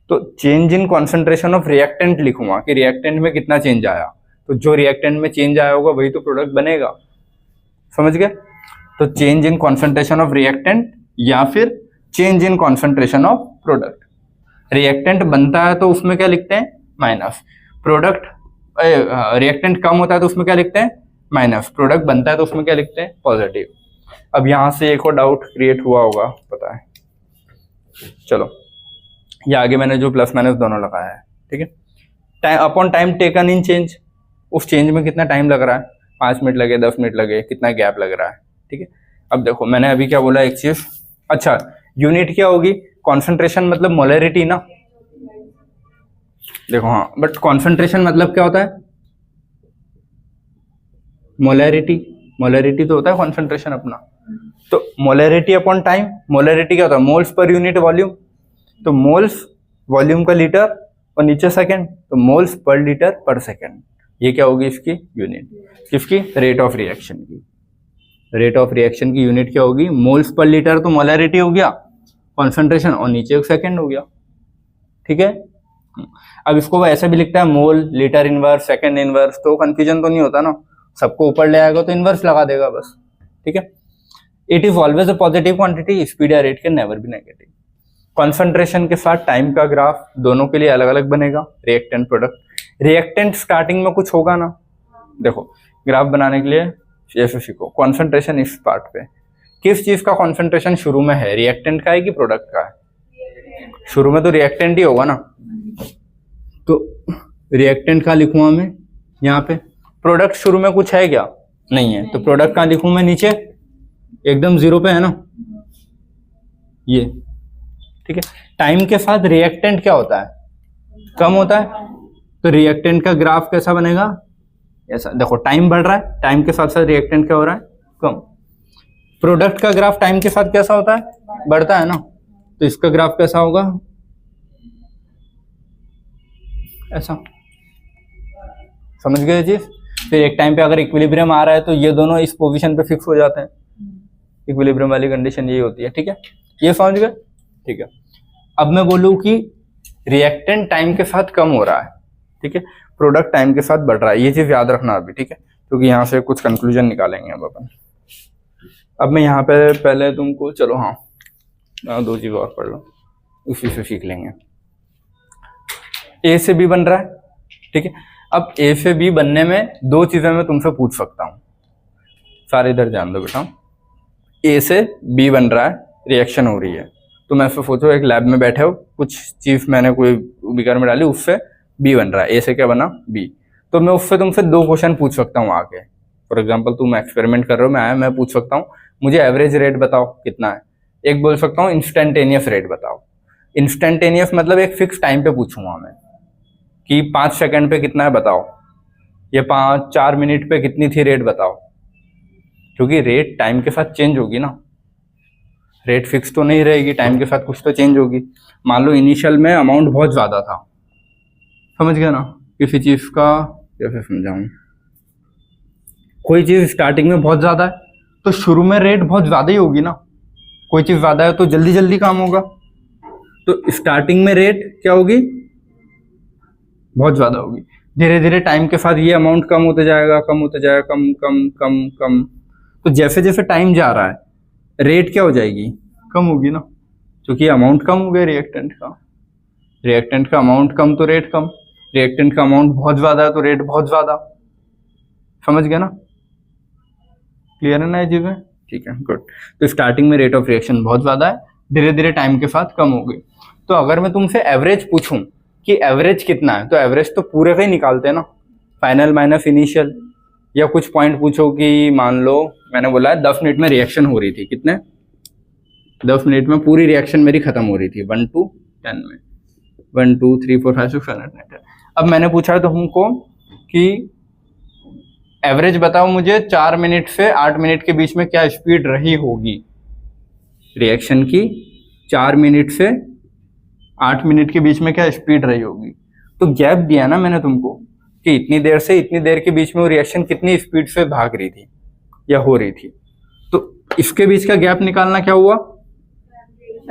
तो change in concentration of reactant लिखूंगा कि रिएक्टेंट में कितना चेंज आया, तो जो रिएक्टेंट में चेंज आया होगा वही तो प्रोडक्ट बनेगा, समझ गए। तो change in concentration of reactant या फिर change in concentration of product. Reactant बनता है तो उसमें क्या लिखते हैं, माइनस। प्रोडक्ट रिएक्टेंट कम होता है तो उसमें क्या लिखते हैं, माइनस। प्रोडक्ट बनता है तो उसमें क्या लिखते हैं, पॉजिटिव। अब यहां से एक और डाउट क्रिएट हुआ होगा, पता है, चलो ये आगे मैंने जो प्लस माइनस दोनों लगाया है, ठीक है। Time upon time taken in change, उस चेंज में कितना टाइम लग रहा है, 5 मिनट लगे, 10 मिनट लगे, कितना गैप लग रहा है, ठीक है। अब देखो मैंने अभी क्या बोला एक चीज, अच्छा यूनिट क्या होगी, कॉन्सेंट्रेशन मतलब मोलरिटी ना, देखो हाँ, बट कॉन्सेंट्रेशन मतलब क्या होता है, मोलरिटी। मोलरिटी तो होता है कॉन्सेंट्रेशन अपना। तो मोलरिटी अपॉन टाइम, मोलरिटी क्या होता है, मोल्स पर यूनिट वॉल्यूम। तो मोल्स वॉल्यूम का लीटर और नीचे सेकंड, तो मोल्स पर लीटर पर सेकंड, ये क्या होगी इसकी यूनिट, किसकी, रेट ऑफ रिएक्शन की। रेट ऑफ रिएक्शन की यूनिट क्या होगी, मोल्स पर लीटर, तो मोलरिटी हो गया कॉन्सेंट्रेशन, और नीचे एक सेकंड हो गया, ठीक है। अब इसको वो ऐसे भी लिखता है मोल, लीटर इनवर्स, सेकंड इनवर्स, तो कंफ्यूजन तो नहीं होता ना, सबको ऊपर ले आएगा तो इनवर्स लगा देगा बस, ठीक है। It is always a positive quantity, speed या rate can never be negative. Concentration के साथ टाइम का ग्राफ दोनों के लिए अलग अलग बनेगा, रिएक्टेंट प्रोडक्ट। रिएक्टेंट स्टार्टिंग में कुछ होगा ना, देखो ग्राफ बनाने के लिए ऐसे सीखो, कॉन्सेंट्रेशन इस पार्ट पे, किस चीज का कॉन्सेंट्रेशन शुरू में है, रिएक्टेंट का है कि प्रोडक्ट का है, शुरू में तो रिएक्टेंट ही होगा ना, तो रिएक्टेंट का लिखूंगा मैं यहाँ पे। प्रोडक्ट शुरू में कुछ है क्या, नहीं है, तो प्रोडक्ट का लिखूं मैं नीचे, एकदम जीरो पे है ना ये, ठीक है। टाइम के साथ रिएक्टेंट क्या होता है, कम होता है, तो रिएक्टेंट का ग्राफ कैसा बनेगा, ऐसा। देखो टाइम बढ़ रहा है, टाइम के साथ साथ रिएक्टेंट क्या हो रहा है, कम। प्रोडक्ट का ग्राफ टाइम के साथ कैसा होता है, बढ़ता है ना, तो इसका ग्राफ कैसा होगा, ऐसा, समझ गए चीज। फिर एक टाइम पे अगर इक्विलिब्रियम आ रहा है तो ये दोनों इस पोजीशन पे फिक्स हो जाते हैं, इक्विलिब्रियम वाली कंडीशन यही होती है, ठीक है, ये समझ गए, ठीक है। अब मैं बोलूं कि रिएक्टेंट टाइम के साथ कम हो रहा है, ठीक है, प्रोडक्ट टाइम के साथ बढ़ रहा है, ये चीज याद रखना अभी, ठीक है, क्योंकि यहाँ से कुछ कंक्लूजन निकालेंगे अब अपन। अब मैं यहाँ पे पहले तुमको, चलो हाँ 2 चीज और पढ़ लो, उसी से सीख लेंगे। ए से बी बन रहा है, ठीक है। अब ए से बी बनने में 2 चीजें मैं तुमसे पूछ सकता हूँ, सारे इधर ध्यान दो बेटा। ए से बी बन रहा है, रिएक्शन हो रही है, तो मैं सोचो एक लैब में बैठे हो, कुछ चीज मैंने कोई बीकर में डाली, उससे बी बन रहा है, ए से क्या बना, बी। तो मैं उससे तुमसे 2 क्वेश्चन पूछ सकता हूँ आके। फॉर एग्जाम्पल तुम एक्सपेरिमेंट कर रहे हो, मैं आया, मैं पूछ सकता हूँ मुझे एवरेज रेट बताओ कितना है। एक बोल सकता हूँ इंस्टेंटेनियस रेट बताओ। इंस्टेंटेनियस मतलब एक फिक्स टाइम पे पूछूंगा मैं कि 5 सेकंड पे कितना है बताओ, ये 4 मिनट पे कितनी थी रेट बताओ, क्योंकि रेट टाइम के साथ चेंज होगी ना, रेट फिक्स तो नहीं रहेगी, टाइम के साथ कुछ तो चेंज होगी। मान लो इनिशियल में अमाउंट बहुत ज्यादा था, समझ गया ना, किसी चीज का कैसे समझाऊं, कोई चीज स्टार्टिंग में बहुत ज्यादा है तो शुरू में रेट बहुत ज्यादा ही होगी ना, कोई चीज ज्यादा है तो जल्दी जल्दी काम होगा, तो स्टार्टिंग में रेट क्या होगी, बहुत ज्यादा होगी। धीरे धीरे टाइम के साथ ये अमाउंट कम होते जाएगा, कम होते जाएगा, कम कम कम कम, तो जैसे जैसे टाइम जा रहा है रेट क्या हो जाएगी, कम होगी ना, क्योंकि अमाउंट कम हो गया रिएक्टेंट का अमाउंट कम तो रेट कम, रिएक्टेंट का अमाउंट बहुत ज्यादा है तो रेट बहुत ज्यादा, समझ गया ना, क्लियर है ना ये चीजें, ठीक है, गुड। तो स्टार्टिंग में रेट ऑफ रिएक्शन बहुत ज्यादा है, धीरे धीरे टाइम के साथ कम हो गई। तो अगर मैं तुमसे एवरेज पूछूं कि एवरेज कितना है, तो एवरेज तो पूरे का ही निकालते हैं ना, फाइनल माइनस इनिशियल, या कुछ पॉइंट पूछो कि मान लो मैंने बोला है 10 मिनट में रिएक्शन हो रही थी, कितने 10 मिनट में पूरी रिएक्शन मेरी खत्म हो रही थी 1 to 10 में, 1 2 3 4 5 6 7 8 9 10। अब मैंने पूछा है तुमको कि एवरेज बताओ मुझे 4 मिनट से 8 मिनट के बीच में क्या स्पीड रही होगी रिएक्शन की, 4 मिनट से 8 मिनट के बीच में क्या स्पीड रही होगी। तो गैप दिया ना मैंने तुमको कि इतनी देर से इतनी देर के बीच में वो रिएक्शन कितनी स्पीड से भाग रही थी या हो रही थी, तो इसके बीच का गैप निकालना क्या हुआ,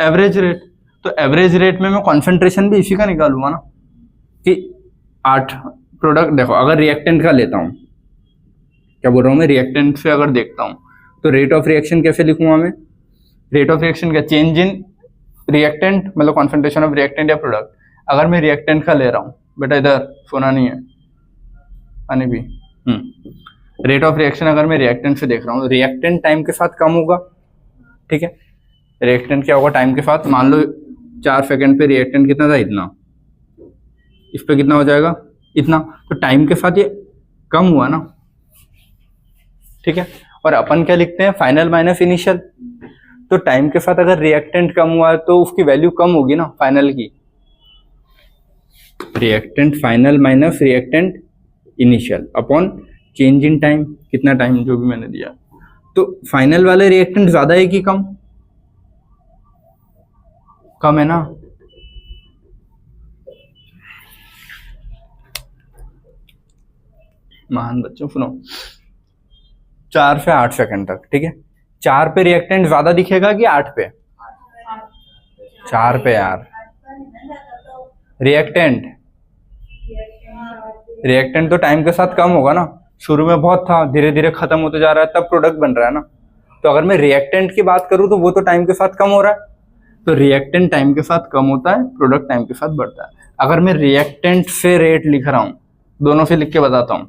एवरेज रेट। तो एवरेज रेट में मैं कॉन्सेंट्रेशन भी इसी का निकालूंगा ना कि 8 प्रोडक्ट, देखो अगर रिएक्टेंट का लेता हूँ, क्या बोल रहा हूँ मैं, रिएक्टेंट से अगर देखता हूँ तो रेट ऑफ रिएक्शन कैसे लिखूंगा मैं, रेट ऑफ रिएक्शन का चेंज इन रिएक्टेंट मतलब कॉन्सेंट्रेशन ऑफ रिएक्टेंट या प्रोडक्ट। अगर मैं रिएक्टेंट का ले रहा हूँ, बेटा इधर सोना नहीं है पानी भी, रेट ऑफ रिएक्शन अगर मैं रिएक्टेंट से देख रहा हूँ, रिएक्टेंट टाइम के साथ कम होगा, ठीक है। रिएक्टेंट क्या होगा टाइम के साथ, मान लो 4 सेकंड पे रिएक्टेंट कितना था, इतना, इस पे कितना हो जाएगा, इतना, तो टाइम के साथ ये कम हुआ ना, ठीक है। और अपन क्या लिखते हैं, फाइनल माइनस इनिशियल। तो टाइम के साथ अगर रिएक्टेंट कम हुआ है तो उसकी वैल्यू कम होगी ना फाइनल की, reactant final minus reactant initial upon change in time, कितना टाइम जो भी मैंने दिया। तो फाइनल वाले रिएक्टेंट ज्यादा है कि कम, कम है ना। महान बच्चों सुनो, 4 से 8 सेकंड तक, ठीक है। 4 पे रिएक्टेंट ज्यादा दिखेगा कि 8 पे, 4 पे यार। रिएक्टेंट तो टाइम के साथ कम होगा ना, शुरू में बहुत था, धीरे धीरे खत्म होते जा रहा है, तब प्रोडक्ट बन रहा है ना। तो अगर मैं रिएक्टेंट की बात करूं तो वो तो टाइम के साथ कम हो रहा है, तो रिएक्टेंट टाइम के साथ कम होता है, प्रोडक्ट टाइम के साथ बढ़ता है। अगर मैं रिएक्टेंट से रेट लिख रहा हूं, दोनों से लिख के बताता हूं,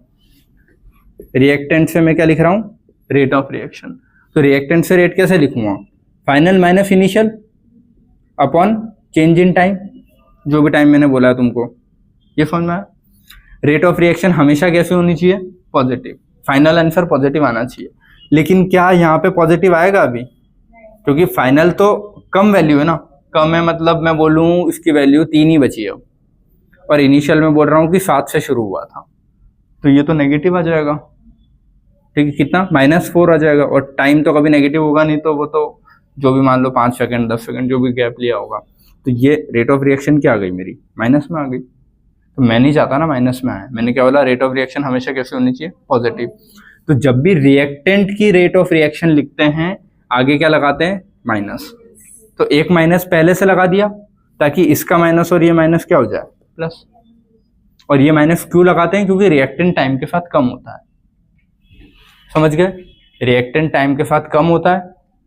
रिएक्टेंट से मैं क्या लिख रहा हूं, रेट ऑफ रिएक्शन। तो रिएक्टेंट से रेट कैसे लिखूंगा, final minus initial upon change in time, जो भी टाइम मैंने बोला है तुमको, ये समझ में आया। रेट ऑफ रिएक्शन हमेशा कैसे होनी चाहिए, पॉजिटिव, फाइनल आंसर पॉजिटिव आना चाहिए। लेकिन क्या यहाँ पे पॉजिटिव आएगा अभी, क्योंकि फाइनल तो कम वैल्यू है ना, कम है मतलब मैं बोलूँ इसकी वैल्यू 3 ही बची है, और इनिशियल में बोल रहा हूँ कि 7 से शुरू हुआ था, तो ये तो नेगेटिव आ जाएगा, ठीक है। कितना, -4 आ जाएगा। और टाइम तो कभी नेगेटिव होगा नहीं, तो वो तो जो भी मान लो 5 सेकंड 10 सेकंड जो भी गैप लिया होगा, तो ये रेट ऑफ रिएक्शन क्या आ गई मेरी, माइनस में आ गई। तो मैं नहीं चाहता ना माइनस में आए, मैंने क्या बोला, रेट ऑफ रिएक्शन हमेशा कैसे होनी चाहिए, पॉजिटिव। तो जब भी रिएक्टेंट की रेट ऑफ रिएक्शन लिखते हैं, आगे क्या लगाते हैं, माइनस। तो एक माइनस पहले से लगा दिया ताकि इसका माइनस और ये माइनस क्या हो जाए, प्लस। और ये माइनस क्यों लगाते हैं, क्योंकि रिएक्टेंट टाइम के साथ कम होता है, समझ गए। रिएक्टेंट टाइम के साथ कम होता है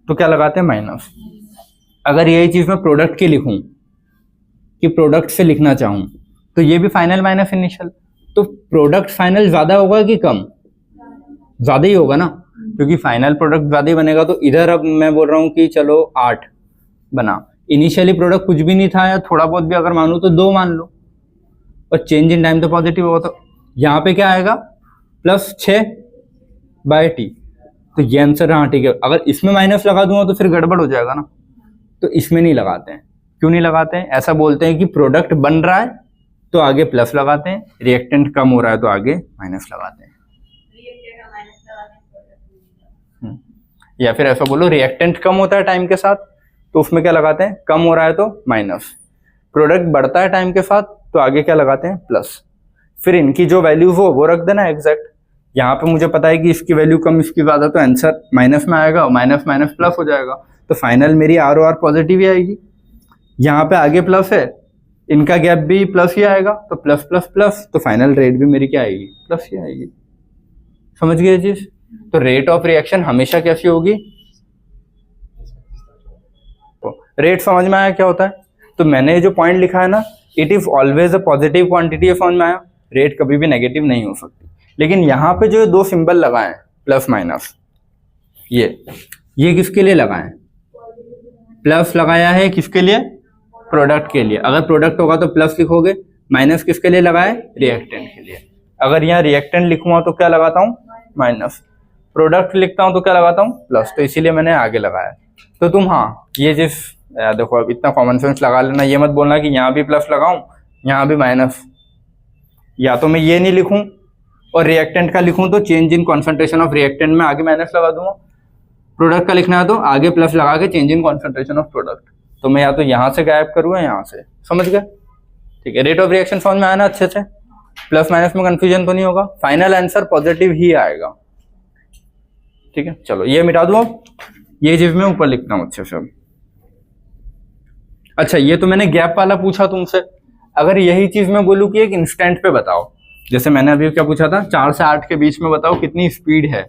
तो क्या लगाते हैं, माइनस। अगर यही चीज मैं प्रोडक्ट की लिखूं कि प्रोडक्ट से लिखना चाहूं, तो ये भी फाइनल माइनस इनिशियल, तो प्रोडक्ट फाइनल ज्यादा होगा कि कम, ज्यादा ही होगा ना, क्योंकि फाइनल प्रोडक्ट ज्यादा ही बनेगा। तो इधर अब मैं बोल रहा हूँ कि चलो 8 बना, इनिशियली प्रोडक्ट कुछ भी नहीं था या थोड़ा बहुत भी अगर मानू तो 2 मान लो, और चेंज इन टाइम तो पॉजिटिव होगा, तो यहाँ पे क्या आएगा, +6/t। तो ये आंसर, हाँ ठीक है। अगर इसमें माइनस लगा दूंगा तो फिर गड़बड़ हो जाएगा ना, तो इसमें नहीं लगाते हैं। क्यों नहीं लगाते हैं, ऐसा बोलते हैं कि प्रोडक्ट बन रहा है तो आगे प्लस लगाते हैं, रिएक्टेंट कम हो रहा है तो आगे माइनस लगाते हैं। या फिर ऐसा बोलो, रिएक्टेंट कम होता है टाइम के साथ तो उसमें क्या लगाते हैं, कम हो रहा है तो माइनस, प्रोडक्ट बढ़ता है टाइम के साथ तो आगे क्या लगाते हैं, प्लस। फिर इनकी जो वैल्यू हो वो रख देना एग्जैक्ट। यहाँ पे मुझे पता है कि इसकी वैल्यू कम इसकी ज्यादा, तो आंसर माइनस में आएगा, माइनस माइनस प्लस हो जाएगा, तो फाइनल मेरी आर ओ आर पॉजिटिव ही आएगी। यहाँ पे आगे प्लस है, इनका गैप भी प्लस ही आएगा, तो प्लस प्लस प्लस, तो फाइनल रेट भी मेरी क्या आएगी, प्लस ही आएगी। समझ गए चीज। तो रेट ऑफ रिएक्शन हमेशा कैसी होगी, तो रेट समझ में आया क्या होता है। तो मैंने जो पॉइंट लिखा है ना, it is always a positive quantity, समझ में आया। रेट कभी भी नेगेटिव नहीं हो सकती। लेकिन यहाँ पे जो 2 सिंबल लगाए प्लस माइनस, ये किसके लिए लगाए, प्लस लगाया है किसके लिए, प्रोडक्ट के लिए। अगर प्रोडक्ट होगा तो प्लस लिखोगे, माइनस किसके लिए लगाए, रिएक्टेंट के लिए। अगर यहाँ रिएक्टेंट लिखूंगा तो क्या लगाता हूँ, माइनस, प्रोडक्ट लिखता हूँ तो क्या लगाता हूँ प्लस, तो इसीलिए मैंने आगे लगाया। तो तुम हाँ ये चीज देखो, अब इतना कॉमन सेंस लगा लेना, ये मत बोलना कि यहाँ भी प्लस लगाऊं यहाँ भी माइनस। या तो मैं ये नहीं लिखूं और रिएक्टेंट का लिखूं तो change in concentration of reactant में आगे माइनस लगा दूंगा, प्रोडक्ट का लिखना है तो आगे प्लस लगा के change in concentration of product. तो मैं या तो यहाँ से गायब करूँ या यहाँ से, समझ गए? ठीक है, रेट ऑफ रिएक्शन समझ में आया ना अच्छे से, प्लस माइनस में कंफ्यूजन तो नहीं होगा, फाइनल आंसर पॉजिटिव ही आएगा। ठीक है, चलो ये मिटा दो, अब ये चीज मैं ऊपर लिखता हूँ अच्छे से। अच्छा ये तो मैंने गैप वाला पूछा तुमसे, अगर यही चीज मैं बोलूँ कि एक इंस्टेंट पे बताओ, जैसे मैंने अभी क्या पूछा था 4 से 8 के बीच में बताओ कितनी स्पीड है,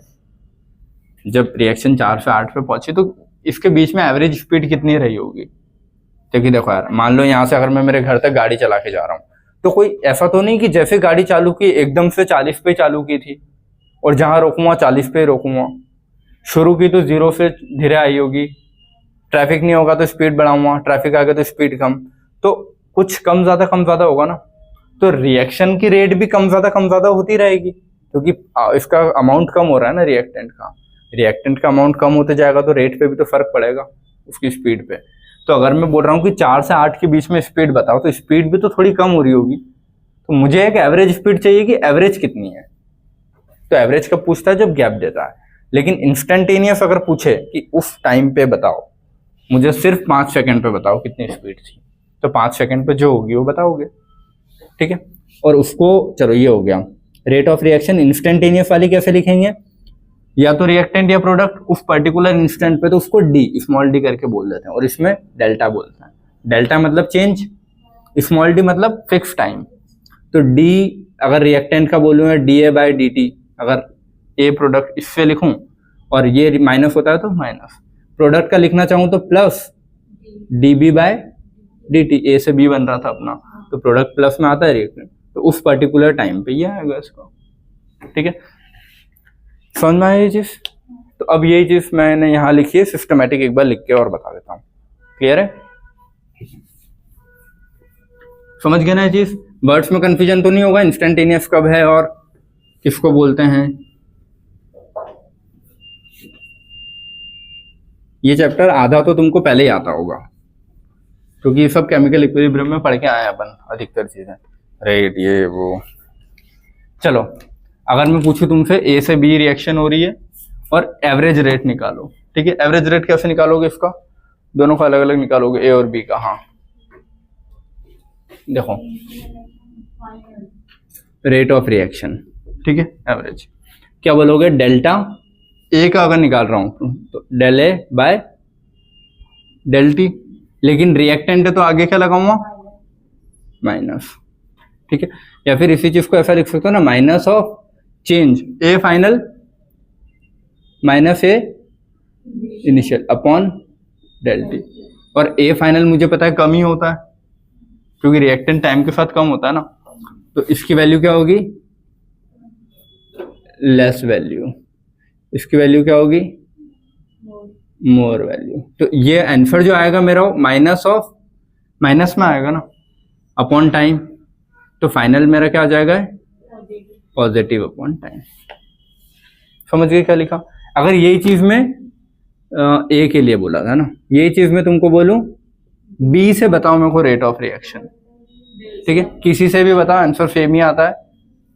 जब रिएक्शन 4 से 8 पे पहुंची तो इसके बीच में एवरेज स्पीड कितनी रही होगी। क्योंकि देखो यार, मान लो यहाँ से अगर मैं मेरे घर तक गाड़ी चला के जा रहा हूँ तो कोई ऐसा तो नहीं कि जैसे गाड़ी चालू की एकदम से 40 पे चालू की थी और जहां रोकूंगा 40 पे रोकूंगा, शुरू की तो 0 से धीरे आई होगी, ट्रैफिक नहीं होगा तो स्पीड बढ़ाऊंगा, ट्रैफिक आ गया तो स्पीड कम, तो कुछ कम ज्यादा होगा ना। तो रिएक्शन की रेट भी कम ज्यादा होती रहेगी, क्योंकि इसका अमाउंट कम हो रहा है ना रिएक्टेंट का अमाउंट कम होते जाएगा तो रेट पे भी तो फर्क पड़ेगा उसकी स्पीड पे। तो अगर मैं बोल रहा हूँ कि 4 से 8 के बीच में स्पीड बताओ तो स्पीड भी तो थोड़ी कम हो रही होगी, तो मुझे एक एवरेज स्पीड चाहिए कि एवरेज कितनी है। तो एवरेज कब पूछता है, जब गैप देता है। लेकिन इंस्टेंटेनियस अगर पूछे कि उस टाइम पे बताओ, मुझे सिर्फ 5 सेकंड पे बताओ कितनी स्पीड थी, तो 5 सेकंड पे जो होगी वो बताओगे। ठीक है, और उसको चलो ये हो गया रेट ऑफ रिएक्शन। इंस्टेंटेनियस वाली कैसे लिखेंगे, या तो रिएक्टेंट या प्रोडक्ट उस पर्टिकुलर इंस्टेंट पे तो उसको डी, स्मॉल डी करके बोल देते हैं, और इसमें डेल्टा बोलते हैं। डेल्टा मतलब चेंज, स्मॉल डी मतलब फिक्स टाइम। तो डी अगर रिएक्टेंट का बोलूँ D A by D T, अगर ए प्रोडक्ट इससे लिखूं और ये माइनस होता है तो माइनस, प्रोडक्ट का लिखना चाहूँ तो plus d B by D t, A से बी बन रहा था अपना तो प्रोडक्ट प्लस में आता है रिएक्टेंट, तो उस पर्टिकुलर टाइम पे ये आएगा इसका। ठीक है, समझ में आया ये चीज? तो अब यही चीज मैंने यहाँ लिखी है सिस्टमैटिक, एक बार लिख के और बता देता हूँ। क्लियर है? समझ गए ना ये चीज? वर्ड्स में कंफ्यूजन तो नहीं होगा, इंस्टेंटेनियस कब है और किसको बोलते हैं। ये चैप्टर आधा तो तुमको पहले ही आता होगा, क्योंकि ये सब केमिकल इक्विलिब्रियम में पढ़ के आए अपन अधिकतर चीजें, रेट ये वो। चलो अगर मैं पूछूं तुमसे ए से बी रिएक्शन हो रही है और एवरेज रेट निकालो, ठीक है, एवरेज रेट कैसे निकालोगे इसका, दोनों का अलग अलग निकालोगे, ए और बी का। हाँ देखो रेट ऑफ रिएक्शन, ठीक है, एवरेज क्या बोलोगे, डेल्टा ए का अगर निकाल रहा हूं तो del A by del T, लेकिन रिएक्टेंट है तो आगे क्या लगाऊंगा, माइनस। ठीक है, या फिर इसी चीज को ऐसा लिख सकते हो ना, minus of change A final minus A initial upon del T. और ए फाइनल मुझे पता है कम ही होता है क्योंकि रिएक्टेंट टाइम के साथ कम होता है ना, तो इसकी वैल्यू क्या होगी, लेस वैल्यू, इसकी वैल्यू क्या होगी, मोर वैल्यू। तो ये आंसर जो आएगा मेरा माइनस ऑफ, माइनस में आएगा ना, अपॉन टाइम, तो फाइनल मेरा क्या आ जाएगा, पॉजिटिव अपॉन टाइम। समझ गए क्या लिखा? अगर यही चीज में ए के लिए बोला था ना, यही चीज मैं तुमको बोलूं बी से बताओ मेरे को रेट ऑफ रिएक्शन, ठीक है, किसी से भी बताओ आंसर सेम ही आता है।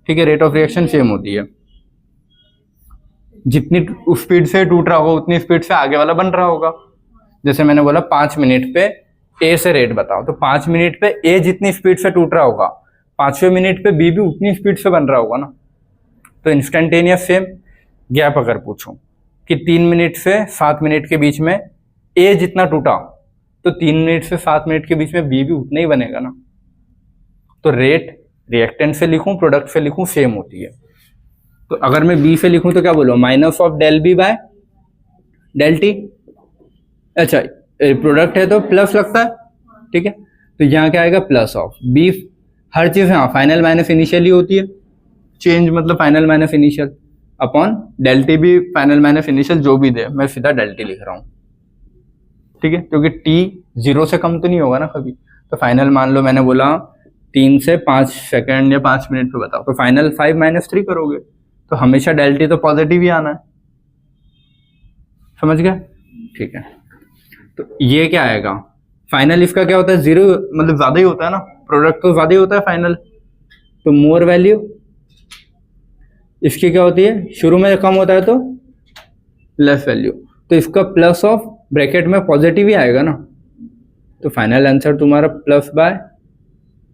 ठीक है, रेट ऑफ रिएक्शन सेम होती है, जितनी स्पीड से टूट रहा होगा उतनी स्पीड से आगे वाला बन रहा होगा। जैसे मैंने बोला 5 मिनट पे ए से रेट बताओ, तो 5 मिनट पे ए जितनी स्पीड से टूट रहा होगा 5वें मिनट पे बी भी उतनी स्पीड से बन रहा होगा ना। तो इंस्टेंटेनियस सेम। गैप अगर पूछूं कि 3 मिनट से 7 मिनट के बीच में ए जितना टूटा तो 3 मिनट से 7 मिनट के बीच में बी भी उतना ही बनेगा ना। तो रेट रिएक्टेंट से लिखूं प्रोडक्ट से लिखूं सेम होती है। तो अगर मैं बी से लिखूं तो क्या बोलो, minus of del B by del T. अच्छा प्रोडक्ट है तो प्लस लगता है, ठीक है, तो यहाँ क्या आएगा, प्लस ऑफ बी। हर चीज हाँ फाइनल माइनस इनिशियल ही होती है, चेंज मतलब final minus initial, upon del T भी फाइनल माइनस इनिशियल जो भी दे, मैं सीधा डेल टी लिख रहा हूँ। ठीक है, क्योंकि टी 0 से कम तो नहीं होगा ना कभी। तो फाइनल मान लो मैंने बोला 3 से 5 सेकंड या 5 मिनट पे बताओ, तो फाइनल 5 - 3 करोगे तो हमेशा डेल टी तो पॉजिटिव ही आना है, समझ गए? ठीक है, तो ये क्या आएगा फाइनल, इसका क्या होता है जीरो, मतलब ज्यादा ही होता है ना, प्रोडक्ट तो ज्यादा ही होता है फाइनल, तो मोर वैल्यू। इसकी क्या होती है, शुरू में कम होता है तो लेस वैल्यू, तो इसका प्लस ऑफ ब्रैकेट में पॉजिटिव ही आएगा ना, तो फाइनल आंसर तुम्हारा प्लस बाय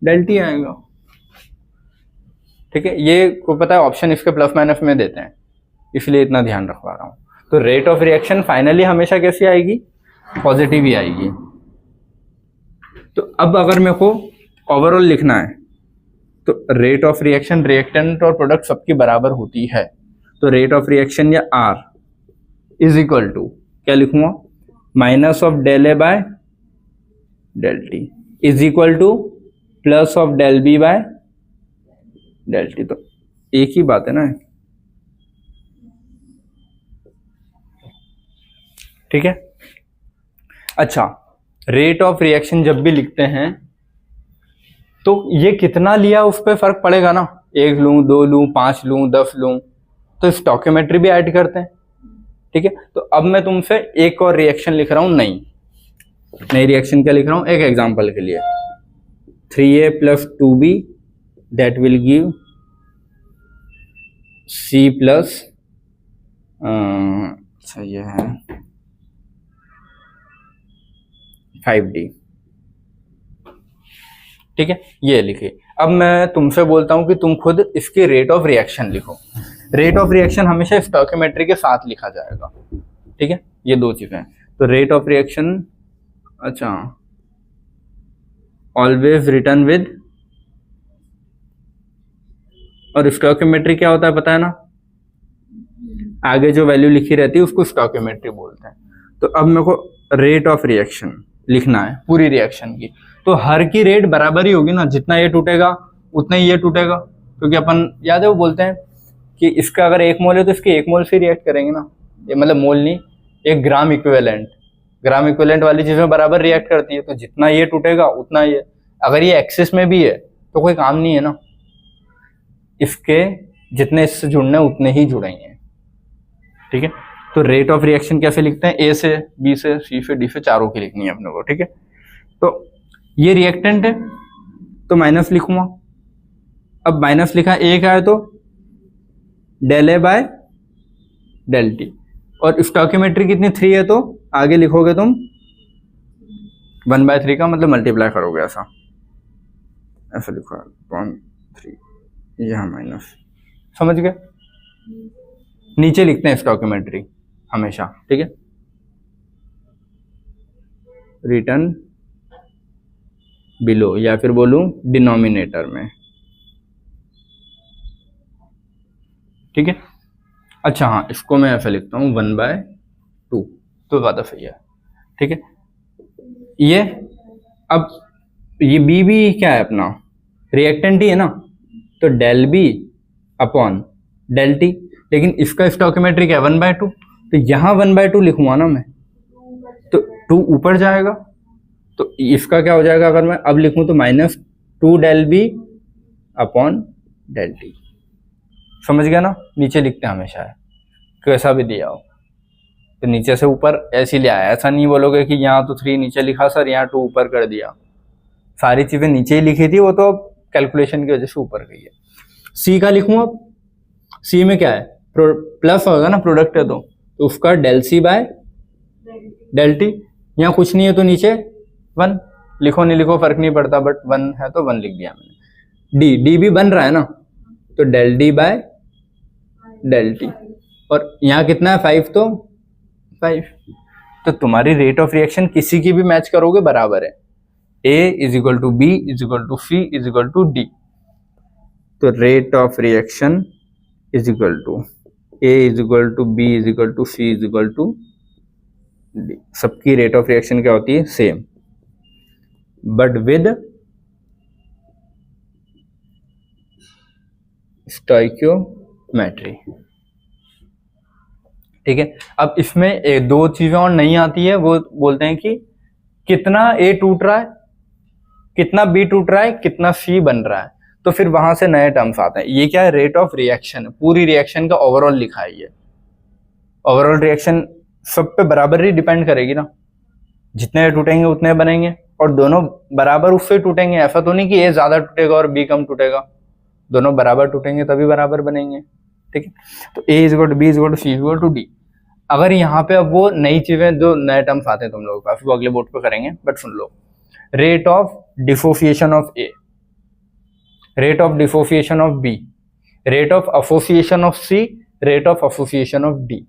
डेल टी आएगा। ठीक है, ये को पता है ऑप्शन इसके प्लस माइनस में देते हैं, इसलिए इतना ध्यान रखवा रहा हूं। तो रेट ऑफ रिएक्शन फाइनली हमेशा कैसी आएगी, पॉजिटिव ही आएगी। तो अब अगर मेरे को ओवरऑल लिखना है तो रेट ऑफ रिएक्शन रिएक्टेंट और प्रोडक्ट सबकी बराबर होती है, तो रेट ऑफ रिएक्शन या आर इज इक्वल टू क्या लिखूंगा, minus of del A by del T is equal to plus of del B by del T. तो एक ही बात है ना, ठीक है। अच्छा, रेट ऑफ रिएक्शन जब भी लिखते हैं तो ये कितना लिया उस पर फर्क पड़ेगा ना, 1 लूं, 2 लूं, 5 लूं, 10 लूं, तो स्टोइकियोमेट्री भी ऐड करते हैं। ठीक है, तो अब मैं तुमसे एक और रिएक्शन लिख रहा हूं, नई रिएक्शन क्या लिख रहा हूं, एक एग्जांपल के लिए 3a + 2b that will give c plus अच्छा ये है 5d। ठीक है, ये लिखिए। अब मैं तुमसे बोलता हूं कि तुम खुद इसकी रेट ऑफ रिएक्शन लिखो। रेट ऑफ रिएक्शन हमेशा स्टोइकियोमेट्री के साथ लिखा जाएगा। ठीक है, ये दो चीजें हैं। तो रेट ऑफ रिएक्शन, अच्छा, ऑलवेज रिटर्न विद, और स्टोइकियोमेट्री क्या होता है पता है ना, आगे जो वैल्यू लिखी रहती है उसको स्टोइकियोमेट्री बोलते हैं। तो अब मेरे को रेट ऑफ रिएक्शन लिखना है पूरी रिएक्शन की, तो हर की रेट बराबर ही होगी ना, जितना ये टूटेगा उतना ही ये टूटेगा, क्योंकि अपन याद है वो बोलते हैं कि इसका अगर 1 मोल है तो इसके 1 मोल से रिएक्ट करेंगे ना, ये मतलब मोल नहीं, एक ग्राम इक्विवेलेंट वाली चीजें बराबर रिएक्ट करती है, तो जितना ये टूटेगा उतना ये, अगर ये एक्सिस में भी है तो कोई काम नहीं है ना, इसके जितने इससे जुड़ने उतने ही जुड़ेंगे। ठीक है, तो रेट ऑफ रिएक्शन कैसे लिखते हैं, ए से, बी से, सी से, डी से, चारों की लिखनी है अपने को। ठीक है, तो ये रिएक्टेंट है तो माइनस लिखूंगा। अब माइनस लिखा, ए का है तो del A by del T, और स्टोइकियोमेट्री कितनी 3 है, तो आगे लिखोगे तुम 1/3 का मतलब मल्टीप्लाई करोगे, ऐसा लिखो 0.3, यह माइनस, समझ गए? नीचे लिखते हैं स्टोइकियोमेट्री हमेशा। ठीक है, रिटर्न बिलो, या फिर बोलूं डिनोमिनेटर में। ठीक है, अच्छा हाँ, इसको मैं ऐसा लिखता हूं 1/2, तो ज्यादा सही है। ठीक है, ये अब ये बी भी क्या है अपना, रिएक्टेंट ही है ना, तो del B upon del T, लेकिन इसका स्टोइकियोमेट्री क्या है 1/2, तो यहाँ 1/2 लिखूंगा ना मैं, तो 2 ऊपर जाएगा, तो इसका क्या हो जाएगा, अगर मैं अब लिखूं तो -2 del B upon del T. समझ गया ना, नीचे लिखते हैं हमेशा है, कैसा भी दिया हो तो नीचे से ऊपर ऐसे ले आया, ऐसा नहीं बोलोगे कि यहाँ तो 3 नीचे लिखा सर, यहाँ 2 ऊपर कर दिया, सारी चीजें नीचे ही लिखी थी, वो तो अब कैलकुलेशन की वजह से ऊपर गई है। सी का लिखूं, अब सी में क्या है, प्लस होगा ना, प्रोडक्ट है तो उसका del C by del T, यहाँ कुछ नहीं है तो नीचे 1 लिखो, नहीं लिखो फर्क नहीं पड़ता, बट 1 है तो 1 लिख दिया मैंने। डी भी बन रहा है ना, तो del D by del T, और यहाँ कितना है 5, तो 5, तो तुम्हारी रेट ऑफ रिएक्शन किसी की भी मैच करोगे बराबर है, A is equal to B is equal to C is equal to D. तो rate of reaction is equal to A is equal to B is equal to C is equal to D. सबकी rate of reaction क्या होती है, same, but with stoichiometry. ठीक है, अब इसमें 2 चीजें और नहीं आती है, वो बोलते हैं कि कितना A टूट रहा है, कितना B टूट रहा है, कितना C बन रहा है। तो फिर वहां से नए टर्म्स आते हैं। ये क्या है, रेट ऑफ रिएक्शन, पूरी रिएक्शन का ओवरऑल लिखा है ये। ओवरऑल रिएक्शन सब पे बराबर ही डिपेंड करेगी ना, जितने टूटेंगे उतने बनेंगे और दोनों बराबर उससे टूटेंगे। ऐसा तो नहीं कि ए ज्यादा टूटेगा और बी कम टूटेगा, दोनों बराबर टूटेंगे तभी बराबर बनेंगे। ठीक है, तो A is equal to B is equal to C is equal to D. अगर यहाँ पे अब वो नई चीजें जो नए टर्म्स आते हैं तुम लोगों के पास, वो अगले बोर्ड पे करेंगे, बट सुन लो। Rate of dissociation of A, rate of dissociation of B, rate of association of C, rate of association of D.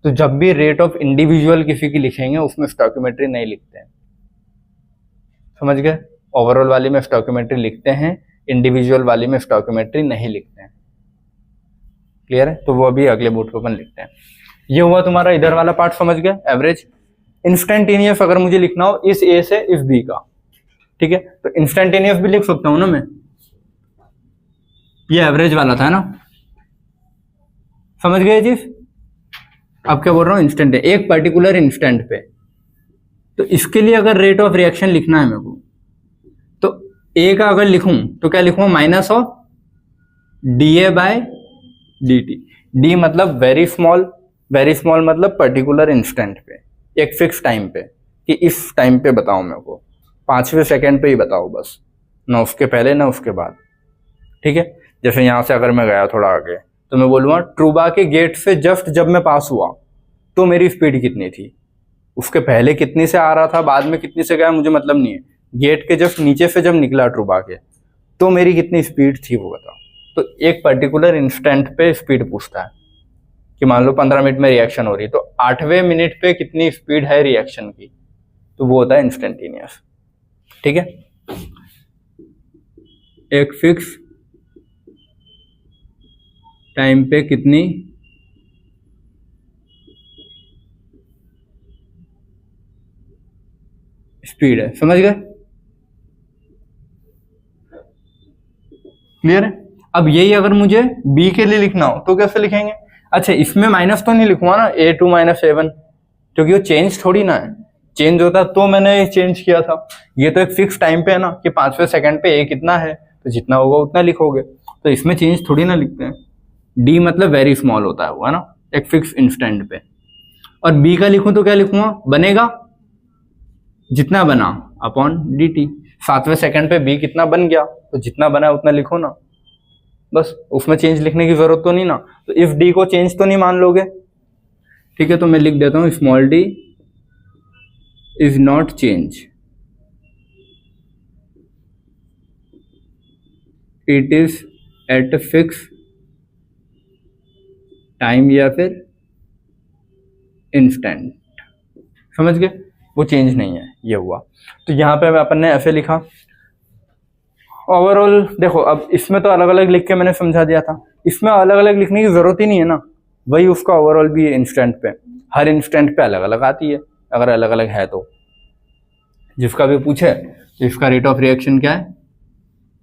तो जब भी रेट ऑफ इंडिविजुअल किसी की लिखेंगे उसमें स्टोइकियोमेट्री नहीं लिखते हैं, समझ गए? ओवरऑल वाली में स्टोइकियोमेट्री लिखते हैं, इंडिविजुअल वाली में स्टोइकियोमेट्री नहीं लिखते हैं। क्लियर है? तो वो अभी अगले बोर्ड पे अपन लिखते हैं। ये हुआ तुम्हारा इधर वाला पार्ट, समझ गए? एवरेज। इंस्टेंटेनियस अगर मुझे लिखना हो इस ए से इस बी का, ठीक है, तो इंस्टेंटेनियस भी लिख सकता हूं ना मैं। ये एवरेज वाला था ना, समझ गए चीज? अब क्या बोल रहा हूं, इंस्टेंट, एक पर्टिकुलर इंस्टेंट पे। तो इसके लिए अगर रेट ऑफ रिएक्शन लिखना है मेरे को, तो ए का अगर लिखूं तो क्या लिखूंगा, minus of D A by D T. D मतलब वेरी स्मॉल, वेरी स्मॉल मतलब पर्टिकुलर इंस्टेंट पे, एक फिक्स टाइम पे, कि इस टाइम पे बताओ मेरे को, 5वें सेकेंड पे ही बताओ बस, ना उसके पहले ना उसके बाद। ठीक है, जैसे यहां से अगर मैं गया थोड़ा आगे तो मैं बोलूंगा ट्रूबा के गेट से जस्ट जब मैं पास हुआ तो मेरी स्पीड कितनी थी, उसके पहले कितनी से आ रहा था, बाद में कितनी से गया, मुझे मतलब नहीं है। गेट के जस्ट नीचे से जब निकला ट्रूबा के तो मेरी कितनी स्पीड थी वो बताओ। तो एक पर्टिकुलर इंस्टेंट पे स्पीड पूछता है कि मान लो 15 मिनट में रिएक्शन हो रही है, तो 8वें मिनट पे कितनी स्पीड है रिएक्शन की, तो वो होता है इंस्टेंटेनियस। ठीक है, एक फिक्स टाइम पे कितनी स्पीड है, समझ गए? क्लियर है? अब यही अगर मुझे बी के लिए लिखना हो तो कैसे लिखेंगे? अच्छा, इसमें माइनस तो नहीं लिखूंगा ना, a2 माइनस a1, क्योंकि वो चेंज थोड़ी ना है। चेंज होता तो मैंने चेंज किया था। ये तो एक फिक्स टाइम पे है ना, कि 5वें सेकंड पे a कितना है, तो जितना होगा उतना लिखोगे। तो इसमें चेंज थोड़ी ना लिखते हैं। डी मतलब वेरी स्मॉल होता है वो, है ना, एक फिक्स इंस्टेंट पे। और बी का लिखूं तो क्या लिखूंगा, बनेगा जितना बना अपॉन डी टी। 7वें सेकंड पे बी कितना बन गया, तो जितना बना उतना लिखो ना, बस। उसमें चेंज लिखने की जरूरत तो नहीं ना। तो इफ डी को चेंज तो नहीं मान लोगे, ठीक है, तो मैं लिख देता हूं small D is not change, it is eight fix time या फिर इंस्टेंट। समझ गए? वो चेंज नहीं है, ये हुआ। तो यहां पे अपन ने ऐसे लिखा। ओवरऑल देखो, अब इसमें तो अलग अलग लिख के मैंने समझा दिया था, इसमें अलग अलग लिखने की जरूरत ही नहीं है ना, वही उसका ओवरऑल भी है। इंस्टेंट पे, हर इंस्टेंट पे अलग अलग आती है, अगर अलग अलग है तो। जिसका भी पूछे तो इसका रेट ऑफ रिएक्शन क्या है,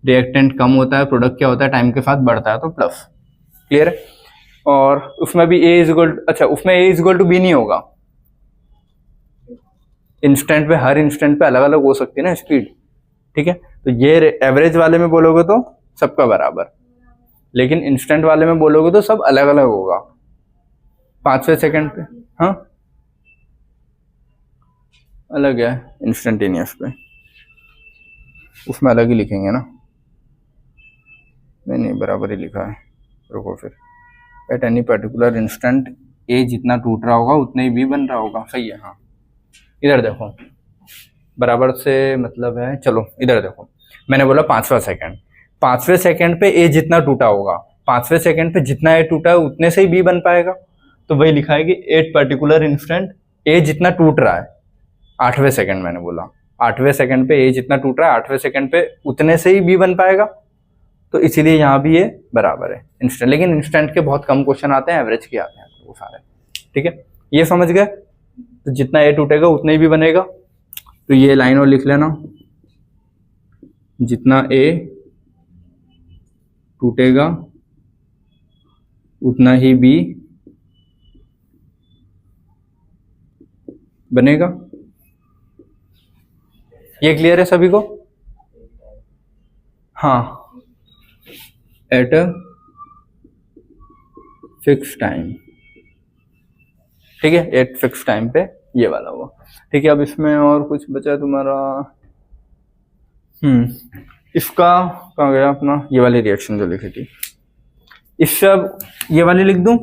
रिएक्टेंट कम होता है, प्रोडक्ट क्या होता है, टाइम के साथ बढ़ता है, तो प्लस। क्लियर है? और उसमें भी ए इज इक्वल, अच्छा उसमें ए इज इक्वल टू बी नहीं होगा। इंस्टेंट पे, हर इंस्टेंट पे अलग अलग हो सकती है ना स्पीड। ठीक है, तो ये एवरेज वाले में बोलोगे तो सबका बराबर, लेकिन इंस्टेंट वाले में बोलोगे तो सब अलग अलग होगा 5वें सेकंड पे। हाँ, अलग है इंस्टेंटेनियस पे, उसमें अलग ही लिखेंगे ना। नहीं बराबर ही लिखा है, रुको फिर। एट एनी पर्टिकुलर इंस्टेंट ए जितना टूट रहा होगा उतना ही बी बन रहा होगा, सही है। हाँ, इधर देखो, बराबर से मतलब है, चलो इधर देखो, मैंने बोला 5वां सेकंड, 5वें सेकंड पे ए जितना टूटा होगा, 5वें सेकंड पे जितना ए टूटा है उतने से ही बी बन पाएगा। तो वही लिखा है कि एट पर्टिकुलर इंस्टेंट ए जितना टूट रहा है, 8वें सेकंड मैंने बोला, 8वें सेकंड पे ए जितना टूट रहा है 8वें सेकंड पे उतने से ही बी बन पाएगा। तो इसीलिए यहाँ भी ये बराबर है इंस्टेंट। लेकिन इंस्टेंट के बहुत कम क्वेश्चन आते हैं, एवरेज के आते हैं वो सारे। ठीक है, ये समझ गए? तो जितना ए टूटेगा उतना ही भी बनेगा। तो ये लाइन और लिख लेना, जितना ए टूटेगा उतना ही बी बनेगा। ये क्लियर है सभी को? हाँ, एट अ फिक्स टाइम, ठीक है, एट फिक्स टाइम पे ये वाला हुआ, ठीक है। अब इसमें और कुछ बचा तुम्हारा, इसका कहाँ गया अपना, ये वाली रिएक्शन जो लिखी थी, इससे अब ये वाली लिख दूं,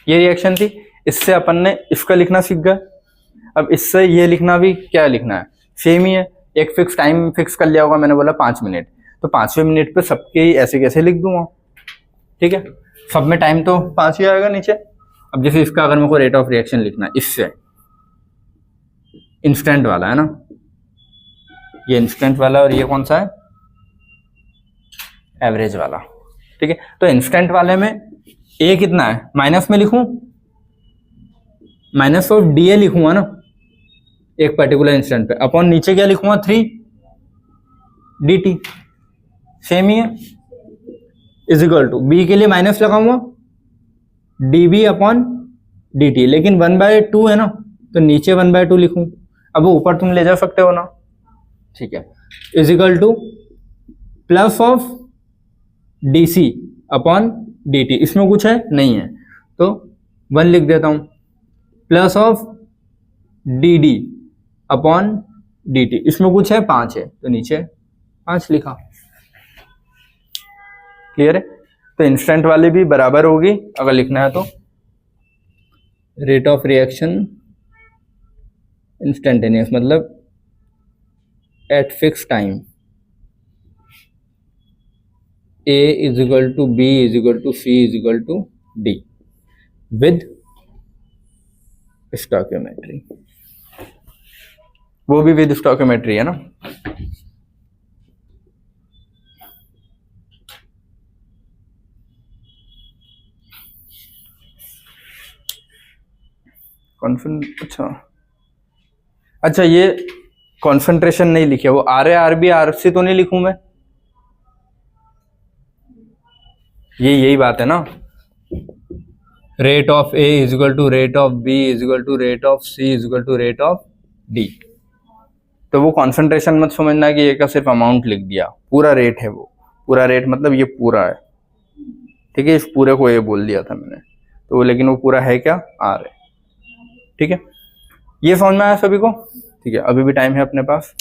ये रिएक्शन थी, इससे अपन ने इसका लिखना सीख गए। अब इससे ये लिखना भी क्या लिखना है, सेम ही है, एक फिक्स टाइम फिक्स कर लिया होगा, मैंने बोला 5 मिनट, तो 5वें मिनट पे सबके ही ऐसे कैसे लिख दूंगा, ठीक है, सब में टाइम तो 5 ही आएगा नीचे। अब जैसे इसका अगर मेरे को रेट ऑफ रिएक्शन लिखना है, इससे इंस्टेंट वाला है ना, ये इंस्टेंट वाला और ये कौन सा है, एवरेज वाला, ठीक है। तो इंस्टेंट वाले में ए कितना है, माइनस में लिखूं, माइनस ऑफ डी ए लिखूंगा ना एक पर्टिकुलर इंस्टेंट पे, अपॉन नीचे क्या लिखूंगा 3 डी टी, सेम ही है, इज इक्वल टू बी के लिए माइनस लगाऊंगा D B upon D T, लेकिन 1/2 है ना, तो नीचे 1/2 लिखूं, अब वो ऊपर तुम ले जा सकते हो ना, ठीक है, is equal to plus of D C upon D T, इसमें कुछ है नहीं है तो 1 लिख देता हूं, plus of D D upon D T, इसमें कुछ है 5 है तो नीचे 5 लिखा, क्लियर है। तो इंस्टेंट वाली भी बराबर होगी अगर लिखना है तो, रेट ऑफ रिएक्शन इंस्टेंटेनियस मतलब at fix time, A is equal to B is equal to C is equal to D with stoichiometry, वो भी विद स्टोइकियोमेट्री है ना। अच्छा ये कॉन्सेंट्रेशन नहीं लिखे, वो R A R B R C तो नहीं लिखूं मैं, ये यही बात है ना, rate of A is equal to rate of B is equal to rate of C is equal to rate of D, तो वो कॉन्सेंट्रेशन मत समझना कि ये का सिर्फ अमाउंट लिख दिया, पूरा रेट है वो, पूरा रेट मतलब ये पूरा है, ठीक है, इस पूरे को ये बोल दिया था मैंने, तो वो लेकिन वो पूरा है क्या, आर है, ठीक है, ये समझ में आया सभी को, ठीक है। अभी भी टाइम है अपने पास,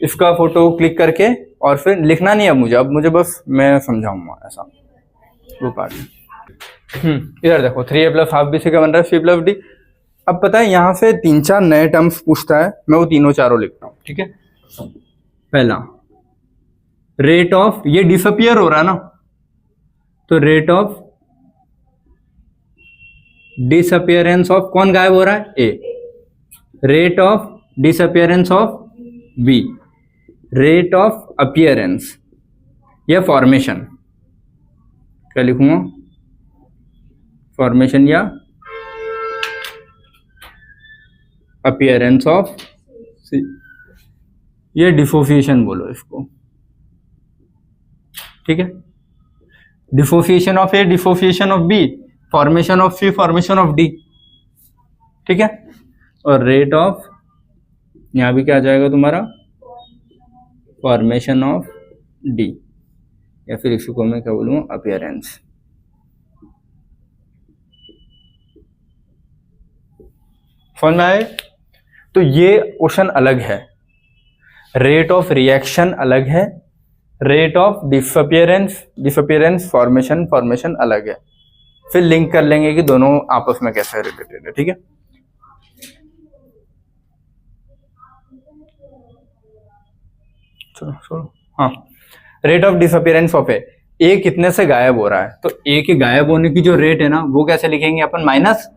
इसका फोटो क्लिक करके और फिर लिखना नहीं है मुझे, अब मुझे बस मैं समझाऊंगा ऐसा वो पार्ट। इधर देखो 3a प्लस हाफ बी से क्या बन रहा है, c प्लस डी। अब पता है यहाँ से 3-4 नए टर्म्स पूछता है, मैं वो तीनों चारों लिखता हूँ, ठीक है। पहला रेट ऑफ, ये डिसअपियर हो रहा है ना, तो रेट ऑफ डिसअपियरेंस ऑफ, कौन गायब हो रहा है, A, rate of disappearance of B, rate of appearance या फॉर्मेशन, क्या लिखूंगा, फॉर्मेशन या अपीयरेंस ऑफ सी, ये डिसोसिएशन बोलो इसको, ठीक है, dissociation of A, dissociation of B, formation of C, formation of D, ठीक है। और रेट ऑफ, यहां भी क्या आ जाएगा तुम्हारा, फॉर्मेशन ऑफ डी, या फिर इसको मैं क्या बोलूँ, अपीयरेंस। समझ में आए। तो ये क्वेश्चन अलग है, रेट ऑफ रिएक्शन अलग है, रेट ऑफ डिसअपियरेंस फॉर्मेशन अलग है, फिर लिंक कर लेंगे कि दोनों आपस में कैसे रिलेटेड है, ठीक है। चलो हाँ, रेट ऑफ डिसअपियरेंस ऑफ ए कितने से गायब हो रहा है, तो ए के गायब होने की जो रेट है ना, वो कैसे लिखेंगे अपन, minus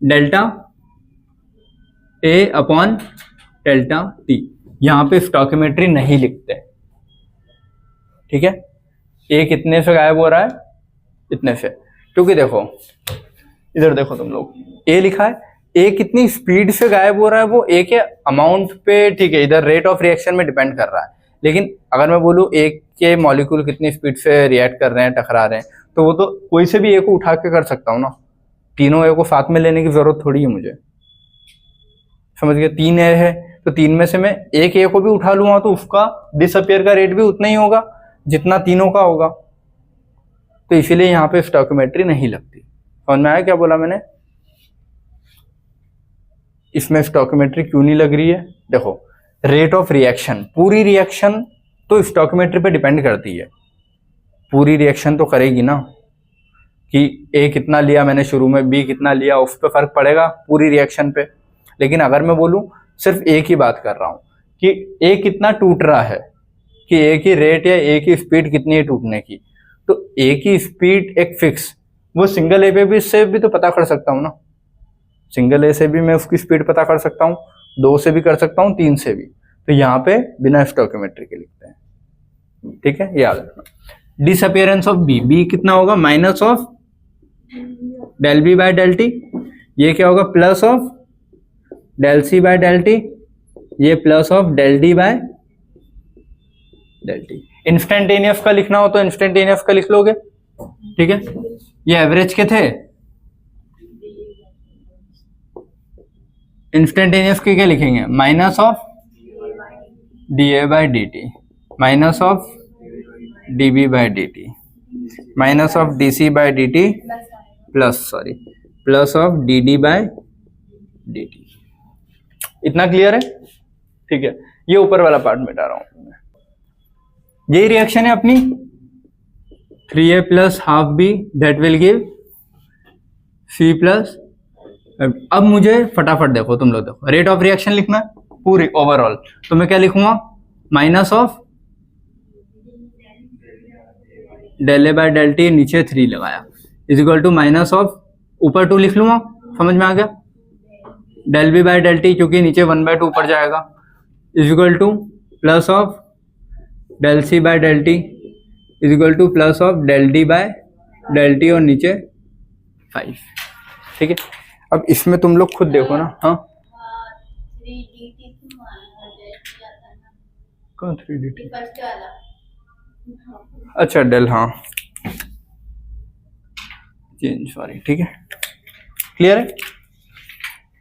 delta A upon delta T, यहां पे स्टोइकियोमेट्री नहीं लिखते, ठीक है। ए कितने से गायब हो रहा है, इतने से, क्योंकि देखो इधर देखो तुम लोग, ए लिखा है, ए कितनी स्पीड से गायब हो रहा है, वो ए के अमाउंट पे, ठीक है, इधर रेट ऑफ रिएक्शन में डिपेंड कर रहा है, लेकिन अगर मैं बोलूँ ए के मॉलिक्यूल कितनी स्पीड से रिएक्ट कर रहे हैं, टकरा रहे हैं, तो वो तो कोई से भी ए को उठा के कर सकता हूँ ना, तीनों ए को साथ में लेने की जरूरत थोड़ी है मुझे, समझ गए, 3 ए है तो 3 में से मैं एक ए को भी उठा लूंगा तो उसका डिसअपियर का रेट भी उतना ही होगा जितना तीनों का होगा, तो इसीलिए यहाँ पे स्टोइकोमेट्री नहीं लगती। समझ में आया क्या बोला मैंने? इसमें स्टोइकोमेट्री क्यों नहीं लग रही है? देखो, रेट ऑफ रिएक्शन, पूरी रिएक्शन तो स्टोइकोमेट्री पे डिपेंड करती है, पूरी रिएक्शन तो करेगी ना कि ए कितना लिया मैंने शुरू में, बी कितना लिया, उस पर फर्क पड़ेगा पूरी रिएक्शन पे। लेकिन अगर मैं बोलूं सिर्फ ए की बात कर रहा हूं कि ए कितना टूट रहा है, कि ए की रेट या ए की स्पीड कितनी है टूटने की, तो ए की स्पीड एक फिक्स, वो सिंगल ए पे भी से भी तो पता कर सकता हूँ ना, सिंगल ए से भी मैं उसकी स्पीड पता कर सकता हूँ, 2 से भी कर सकता हूँ, 3 से भी। तो यहाँ पे बिना स्टोइकोमेट्री के लिखते हैं, ठीक है, याद रखना। डिसअपियरेंस ऑफ बी, बी कितना होगा? Minus of del B by del T, ये क्या होगा? Plus of del C by del T, ये plus of del D by del T. Instantaneous का लिखना हो तो इंस्टेंटेनियस का लिख लोगे, ठीक है। ये एवरेज के थे, इंस्टेंटेनियस के क्या लिखेंगे? Minus of D A by D T, minus of D B by D T, minus of D C by D T, plus of D D by D T. इतना क्लियर है? ठीक है, ये ऊपर वाला पार्ट मिटा रहा हूं मैं। यही रिएक्शन है अपनी 3a plus half B that will give C plus. अब मुझे फटाफट देखो, तुम लोग देखो, रेट ऑफ रिएक्शन लिखना है पूरी ओवरऑल, तो मैं क्या लिखूंगा? Minus of del A by del T, नीचे 3 लगाया, is equal to minus of, ऊपर 2 लिख लूंगा, समझ में आ गया? Del B by del T, क्योंकि नीचे 1/2 ऊपर जाएगा, is equal to plus of del C by del T, is equal to plus of del D by del T, और नीचे 5, ठीक है। अब इसमें तुम लोग खुद देखो ना। हाँ, 3dt जाता है ना, कौन 3dt? फर्स्ट वाला। अच्छा, डेल, हाँ चेंज, सॉरी, ठीक है, क्लियर है।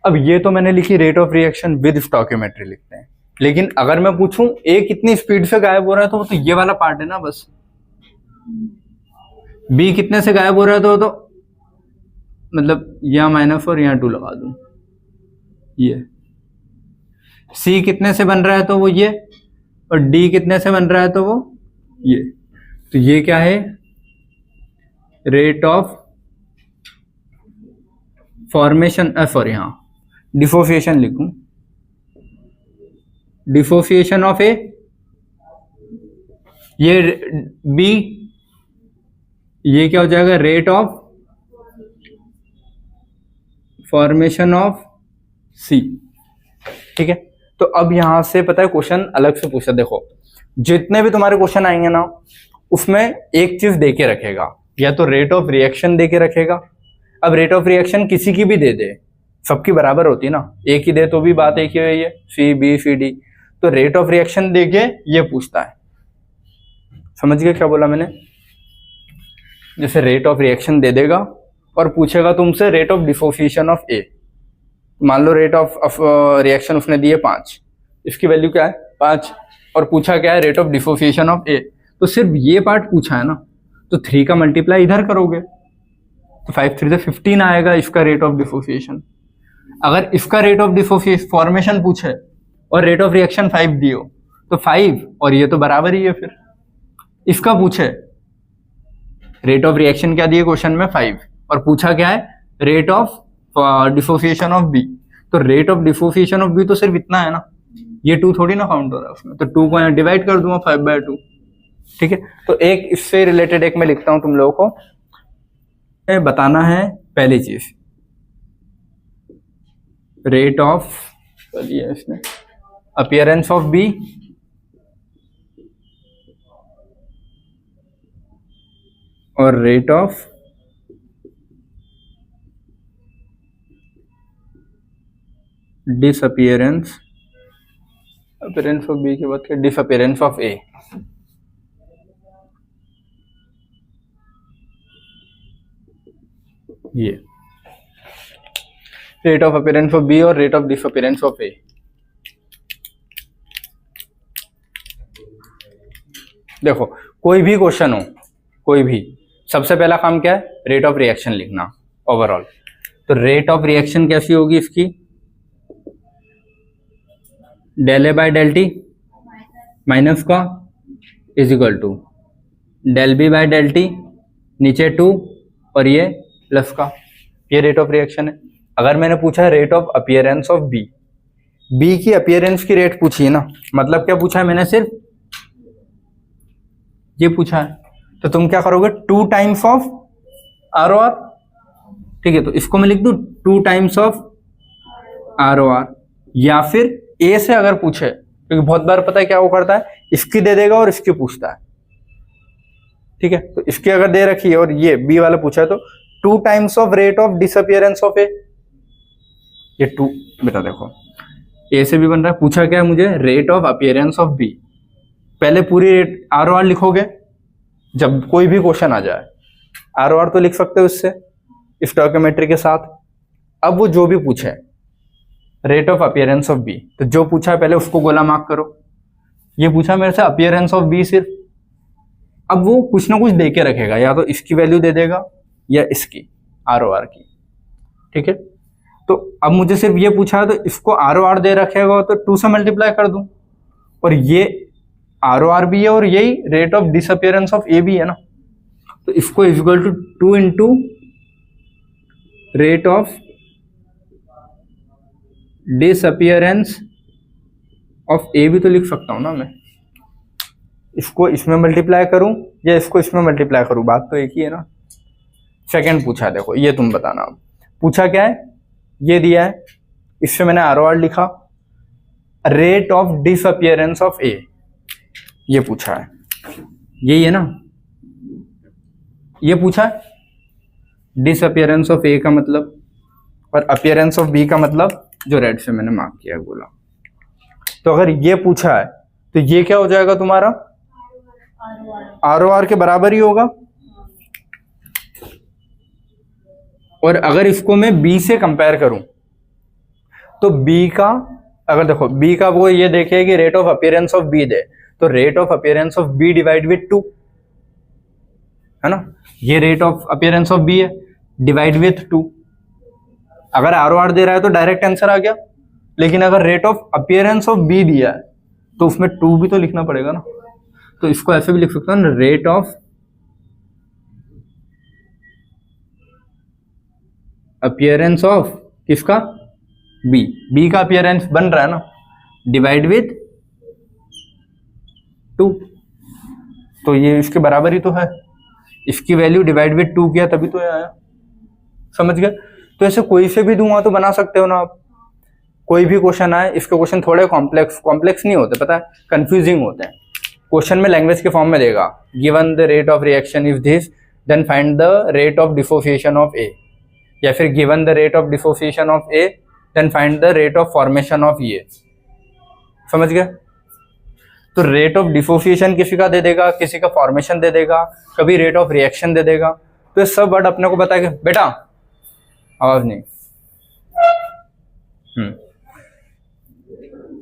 अब ये तो मैंने लिखी rate of reaction with stoichiometry लिखते हैं, लेकिन अगर मैं पूछूं ए कितनी स्पीड से गायब हो रहा है तो वो तो ये वाला पार्ट है ना बस। बी कितने से गायब हो रहा है तो मतलब यहाँ -4 यहाँ 2 लगा दूं, ये। सी कितने से बन रहा है तो वो ये, और डी कितने से बन रहा है तो वो ये। तो ये क्या है? रेट ऑफ फॉर्मेशन, सॉरी, हाँ, डिसोसिएशन लिखूं, डिसोसिएशन ऑफ ए, ये बी, ये क्या हो जाएगा? रेट ऑफ फॉर्मेशन ऑफ सी, ठीक है। तो अब यहां से पता है क्वेश्चन अलग से पूछा, देखो जितने भी तुम्हारे क्वेश्चन आएंगे ना उसमें एक चीज दे के रखेगा, या तो रेट ऑफ रिएक्शन दे के रखेगा। अब रेट ऑफ रिएक्शन किसी की भी दे दे, सबकी बराबर होती है ना, एक ही दे तो भी बात एक ही है, ये सी बी सी डी। तो रेट ऑफ रिएक्शन दे के ये पूछता है, समझ गए क्या बोला मैंने? जैसे रेट ऑफ रिएक्शन दे देगा और पूछेगा तुमसे रेट ऑफ डिसोसिएशन ऑफ ए। मान लो रेट ऑफ रिएक्शन उसने दिए 5, इसकी वैल्यू क्या है? 5, और पूछा क्या है? Rate of dissociation of A. तो सिर्फ ये पार्ट पूछा है ना, तो 3 का मल्टीप्लाई इधर करोगे तो 5 3 से 15 आएगा इसका रेट ऑफ डिसोसिएशन। अगर इसका रेट ऑफ डिसोसिएशन फॉर्मेशन पूछे और रेट ऑफ रिएक्शन 5 दियो तो 5 और ये तो बराबर ही है। फिर इसका पूछे रेट ऑफ रिएक्शन क्या दिए क्वेश्चन में? 5, और पूछा क्या है? Rate of dissociation of B. तो rate of dissociation of B तो सिर्फ इतना है ना, ये 2 थोड़ी ना काउंट हो रहा है उसमें, तो 2 को यहाँ डिवाइड कर दूंगा 5/2, ठीक है। तो एक इससे रिलेटेड एक मैं लिखता हूं तुम लोगों को बताना है। पहली चीज रेट ऑफ, चलिए इसमें अपीयरेंस ऑफ बी और rate of disappearance, appearance of B के बाद क्या? Disappearance of A. ये rate of appearance of B और rate of disappearance of A. देखो कोई भी क्वेश्चन हो, कोई भी, सबसे पहला काम क्या है, रेट ऑफ रिएक्शन लिखना ओवरऑल। तो रेट ऑफ रिएक्शन कैसी होगी इसकी, del A by del T minus का is equal to del B by del T, नीचे 2 और ये प्लस का, ये रेट ऑफ रिएक्शन है। अगर मैंने पूछा है rate of appearance of B, B की अपीयरेंस की रेट पूछी है ना, मतलब क्या पूछा है मैंने, सिर्फ ये पूछा है, तो तुम क्या करोगे, 2 times of R O R, ठीक है। तो इसको मैं लिख दूं 2 times of R O R, या फिर ए से अगर पूछे, क्योंकि बहुत बार पता है क्या वो करता है, इसकी दे देगा और इसकी पूछता है, ठीक है। तो इसकी अगर दे रखी है और ये बी वाला पूछा है, तो 2 times of rate of disappearance of A, ये 2, बेटा देखो ए से भी बन रहा है, पूछा क्या है मुझे, rate of appearance of B. पहले पूरी रेट आर ओ आर लिखोगे, जब कोई भी क्वेश्चन आ जाए आर ओ आर तो लिख सकते हो इससे, स्टोइकियोमेट्री के साथ। अब वो जो भी पूछे rate of appearance of B, तो जो पूछा है पहले उसको गोला मार्क करो। ये पूछा मेरे से अपीयरेंस ऑफ बी सिर्फ, अब वो कुछ ना कुछ दे के रखेगा, या तो इसकी वैल्यू दे देगा या इसकी आर ओ आर की, ठीक है। तो अब मुझे सिर्फ ये पूछा है, तो इसको आर ओ आर दे रखेगा तो 2 से मल्टीप्लाई कर दूं, और ये आर ओ आर भी है और यही rate of disappearance of A भी है ना, तो इसको is equal to 2 into rate of disappearance of A भी तो लिख सकता हूं ना मैं, इसको इसमें मल्टीप्लाई करूं या इसको इसमें मल्टीप्लाई करूं, बात तो एक ही है ना। सेकंड पूछा, देखो ये तुम बताना, अब पूछा क्या है, ये दिया है, इससे मैंने आर ओ आर लिखा, rate of disappearance of A, ये पूछा है, यही है ना, ये पूछा है डिसअपियरेंस ऑफ ए का मतलब, और अपीयरेंस ऑफ बी का मतलब जो रेड से मैंने मार्क किया बोला। तो अगर ये पूछा है तो ये क्या हो जाएगा तुम्हारा, आर ओ आर के बराबर ही होगा। और अगर इसको मैं बी से कंपेयर करूं, तो बी का, अगर देखो बी का वो ये देखे कि rate of appearance of B दे, तो rate of appearance of B divide with 2, है ना, ये rate of appearance of B है, डिवाइड विथ 2। अगर आर ओ आर दे रहा है तो डायरेक्ट आंसर आ गया, लेकिन अगर rate of appearance of B दिया है तो उसमें 2 भी तो लिखना पड़ेगा ना, तो इसको ऐसे भी लिख सकता हूं ना, रेट ऑफ अपीयरेंस ऑफ किसका, बी, बी का अपीयरेंस बन रहा है ना, डिवाइड विथ 2, तो ये इसके बराबर ही तो है, इसकी वैल्यू डिवाइड विथ 2 किया तभी तो ये आया, समझ गए। तो ऐसे कोई से भी दूंगा तो बना सकते हो ना आप, कोई भी क्वेश्चन आए, इसके क्वेश्चन थोड़े कॉम्प्लेक्स नहीं होते, पता है, कंफ्यूजिंग होते हैं। क्वेश्चन में लैंग्वेज के फॉर्म में देगा, given the rate of reaction if this then find the rate of dissociation of A, या फिर given the rate of dissociation of A then find the rate of formation of A, समझ गए। तो rate of dissociation किसी का दे देगा, किसी का फॉर्मेशन दे देगा, कभी रेट ऑफ रिएक्शन दे देगा, तो ये सब वर्ड अपने को पता है कि बेटा आवाज नहीं,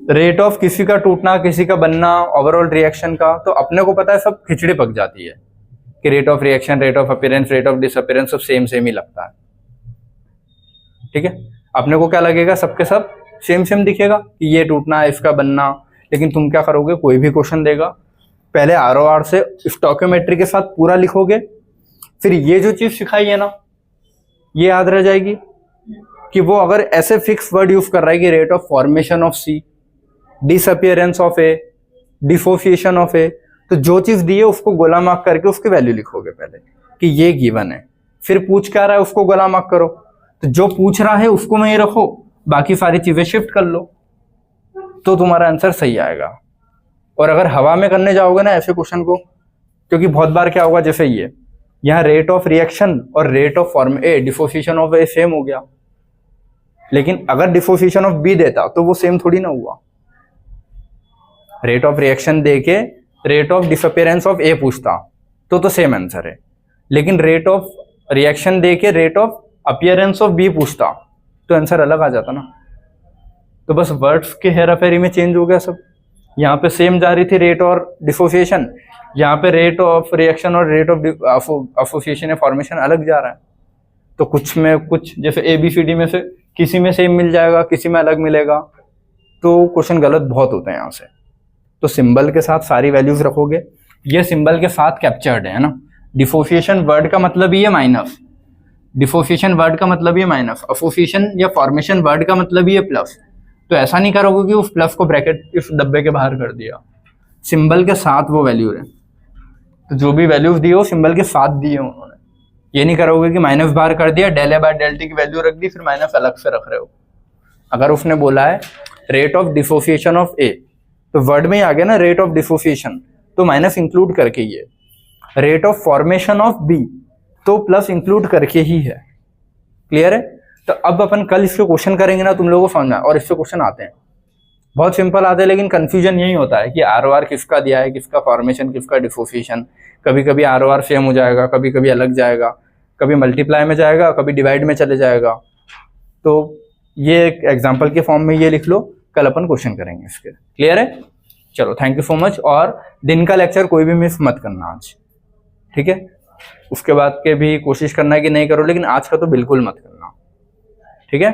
रेट ऑफ किसी का टूटना, किसी का बनना, ओवरऑल रिएक्शन का, तो अपने को पता है सब खिचड़ी पक जाती है कि rate of reaction, rate of appearance, rate of disappearance सब सेम सेम ही लगता है, ठीक है। अपने को क्या लगेगा, सबके सब सेम सेम दिखेगा कि ये टूटना है, इसका बनना, लेकिन तुम क्या करोगे, कोई भी क्वेश्चन देगा, पहले आर ओ आर से स्टोइकियोमेट्री के साथ पूरा लिखोगे, फिर ये जो चीज सिखाई है ना, ये याद रह जाएगी कि वो अगर ऐसे फिक्स वर्ड यूज कर रहा है कि rate of formation of C, disappearance of A, dissociation of A, तो जो चीज दी है उसको गोला मार्क करके उसकी वैल्यू लिखोगे पहले कि ये गिवन है, फिर पूछ क्या रहा है उसको गोला मार्क करो, तो जो पूछ रहा है उसको वहीं रखो, बाकी सारी चीजें शिफ्ट कर लो, तो तुम्हारा आंसर सही आएगा। और अगर हवा में करने जाओगे ना ऐसे क्वेश्चन को, क्योंकि बहुत बार क्या होगा, जैसे ये यहाँ रेट ऑफ रिएक्शन और rate of dissociation of A same हो गया, लेकिन अगर डिसोसिएशन ऑफ बी देता तो वो सेम थोड़ी ना हुआ। रेट ऑफ रिएक्शन देके rate of disappearance of A पूछता तो सेम आंसर है, लेकिन रेट ऑफ रिएक्शन देके rate of appearance of B पूछता तो आंसर अलग आ जाता ना। तो बस वर्ड्स के हेराफेरी में चेंज हो गया सब, यहाँ पे सेम जा रही थी रेट और डिसोसिएशन, यहाँ पे रेट ऑफ रिएक्शन और रेट ऑफ एसोसिएशन या फॉर्मेशन अलग जा रहा है। तो कुछ में कुछ जैसे ए बी सी डी में से किसी में सेम मिल जाएगा, किसी में अलग मिलेगा, तो क्वेश्चन गलत बहुत होते हैं यहाँ से। तो सिंबल के साथ सारी वैल्यूज रखोगे, ये सिंबल के साथ कैप्चर्ड है ना। डिसोसिएशन वर्ड का मतलब ही है माइनस, डिसोसिएशन वर्ड का मतलब ही माइनस, एसोसिएशन या फॉर्मेशन वर्ड का मतलब ही है प्लस। तो ऐसा नहीं करोगे कि उस प्लस को ब्रैकेट इस डब्बे के बाहर कर दिया, सिंबल के साथ वो वैल्यू है। तो जो भी वैल्यूज दी हो सिंबल के साथ दी है उन्होंने। ये नहीं करोगे कि माइनस बाहर कर दिया, del A by del T की वैल्यू रख दी, फिर माइनस अलग से रख रहे हो। अगर उसने बोला है rate of dissociation of A, तो वर्ड में ही आ गया ना रेट ऑफ डिसोसिएशन, तो माइनस इंक्लूड करके ही है। Rate of formation of B, तो प्लस इंक्लूड करके ही है। क्लियर है? तो अब अपन कल इसके क्वेश्चन करेंगे ना, तुम लोगों को समझना। और इससे क्वेश्चन आते हैं, बहुत सिंपल आते हैं, लेकिन कंफ्यूजन यही होता है कि आर ओ आर किसका दिया है, किसका फॉर्मेशन, किसका डिसोसिएशन। कभी कभी आर ओ आर सेम हो जाएगा, कभी कभी अलग जाएगा, कभी मल्टीप्लाई में जाएगा, कभी डिवाइड में चले जाएगा। तो ये एक एग्जाम्पल के फॉर्म में ये लिख लो, कल अपन क्वेश्चन करेंगे इसके। क्लियर है? चलो, थैंक यू सो मच। और दिन का लेक्चर कोई भी मिस मत करना आज, ठीक है? उसके बाद के भी कोशिश करना है कि नहीं करो, लेकिन आज का तो बिल्कुल मत करना, ठीक है?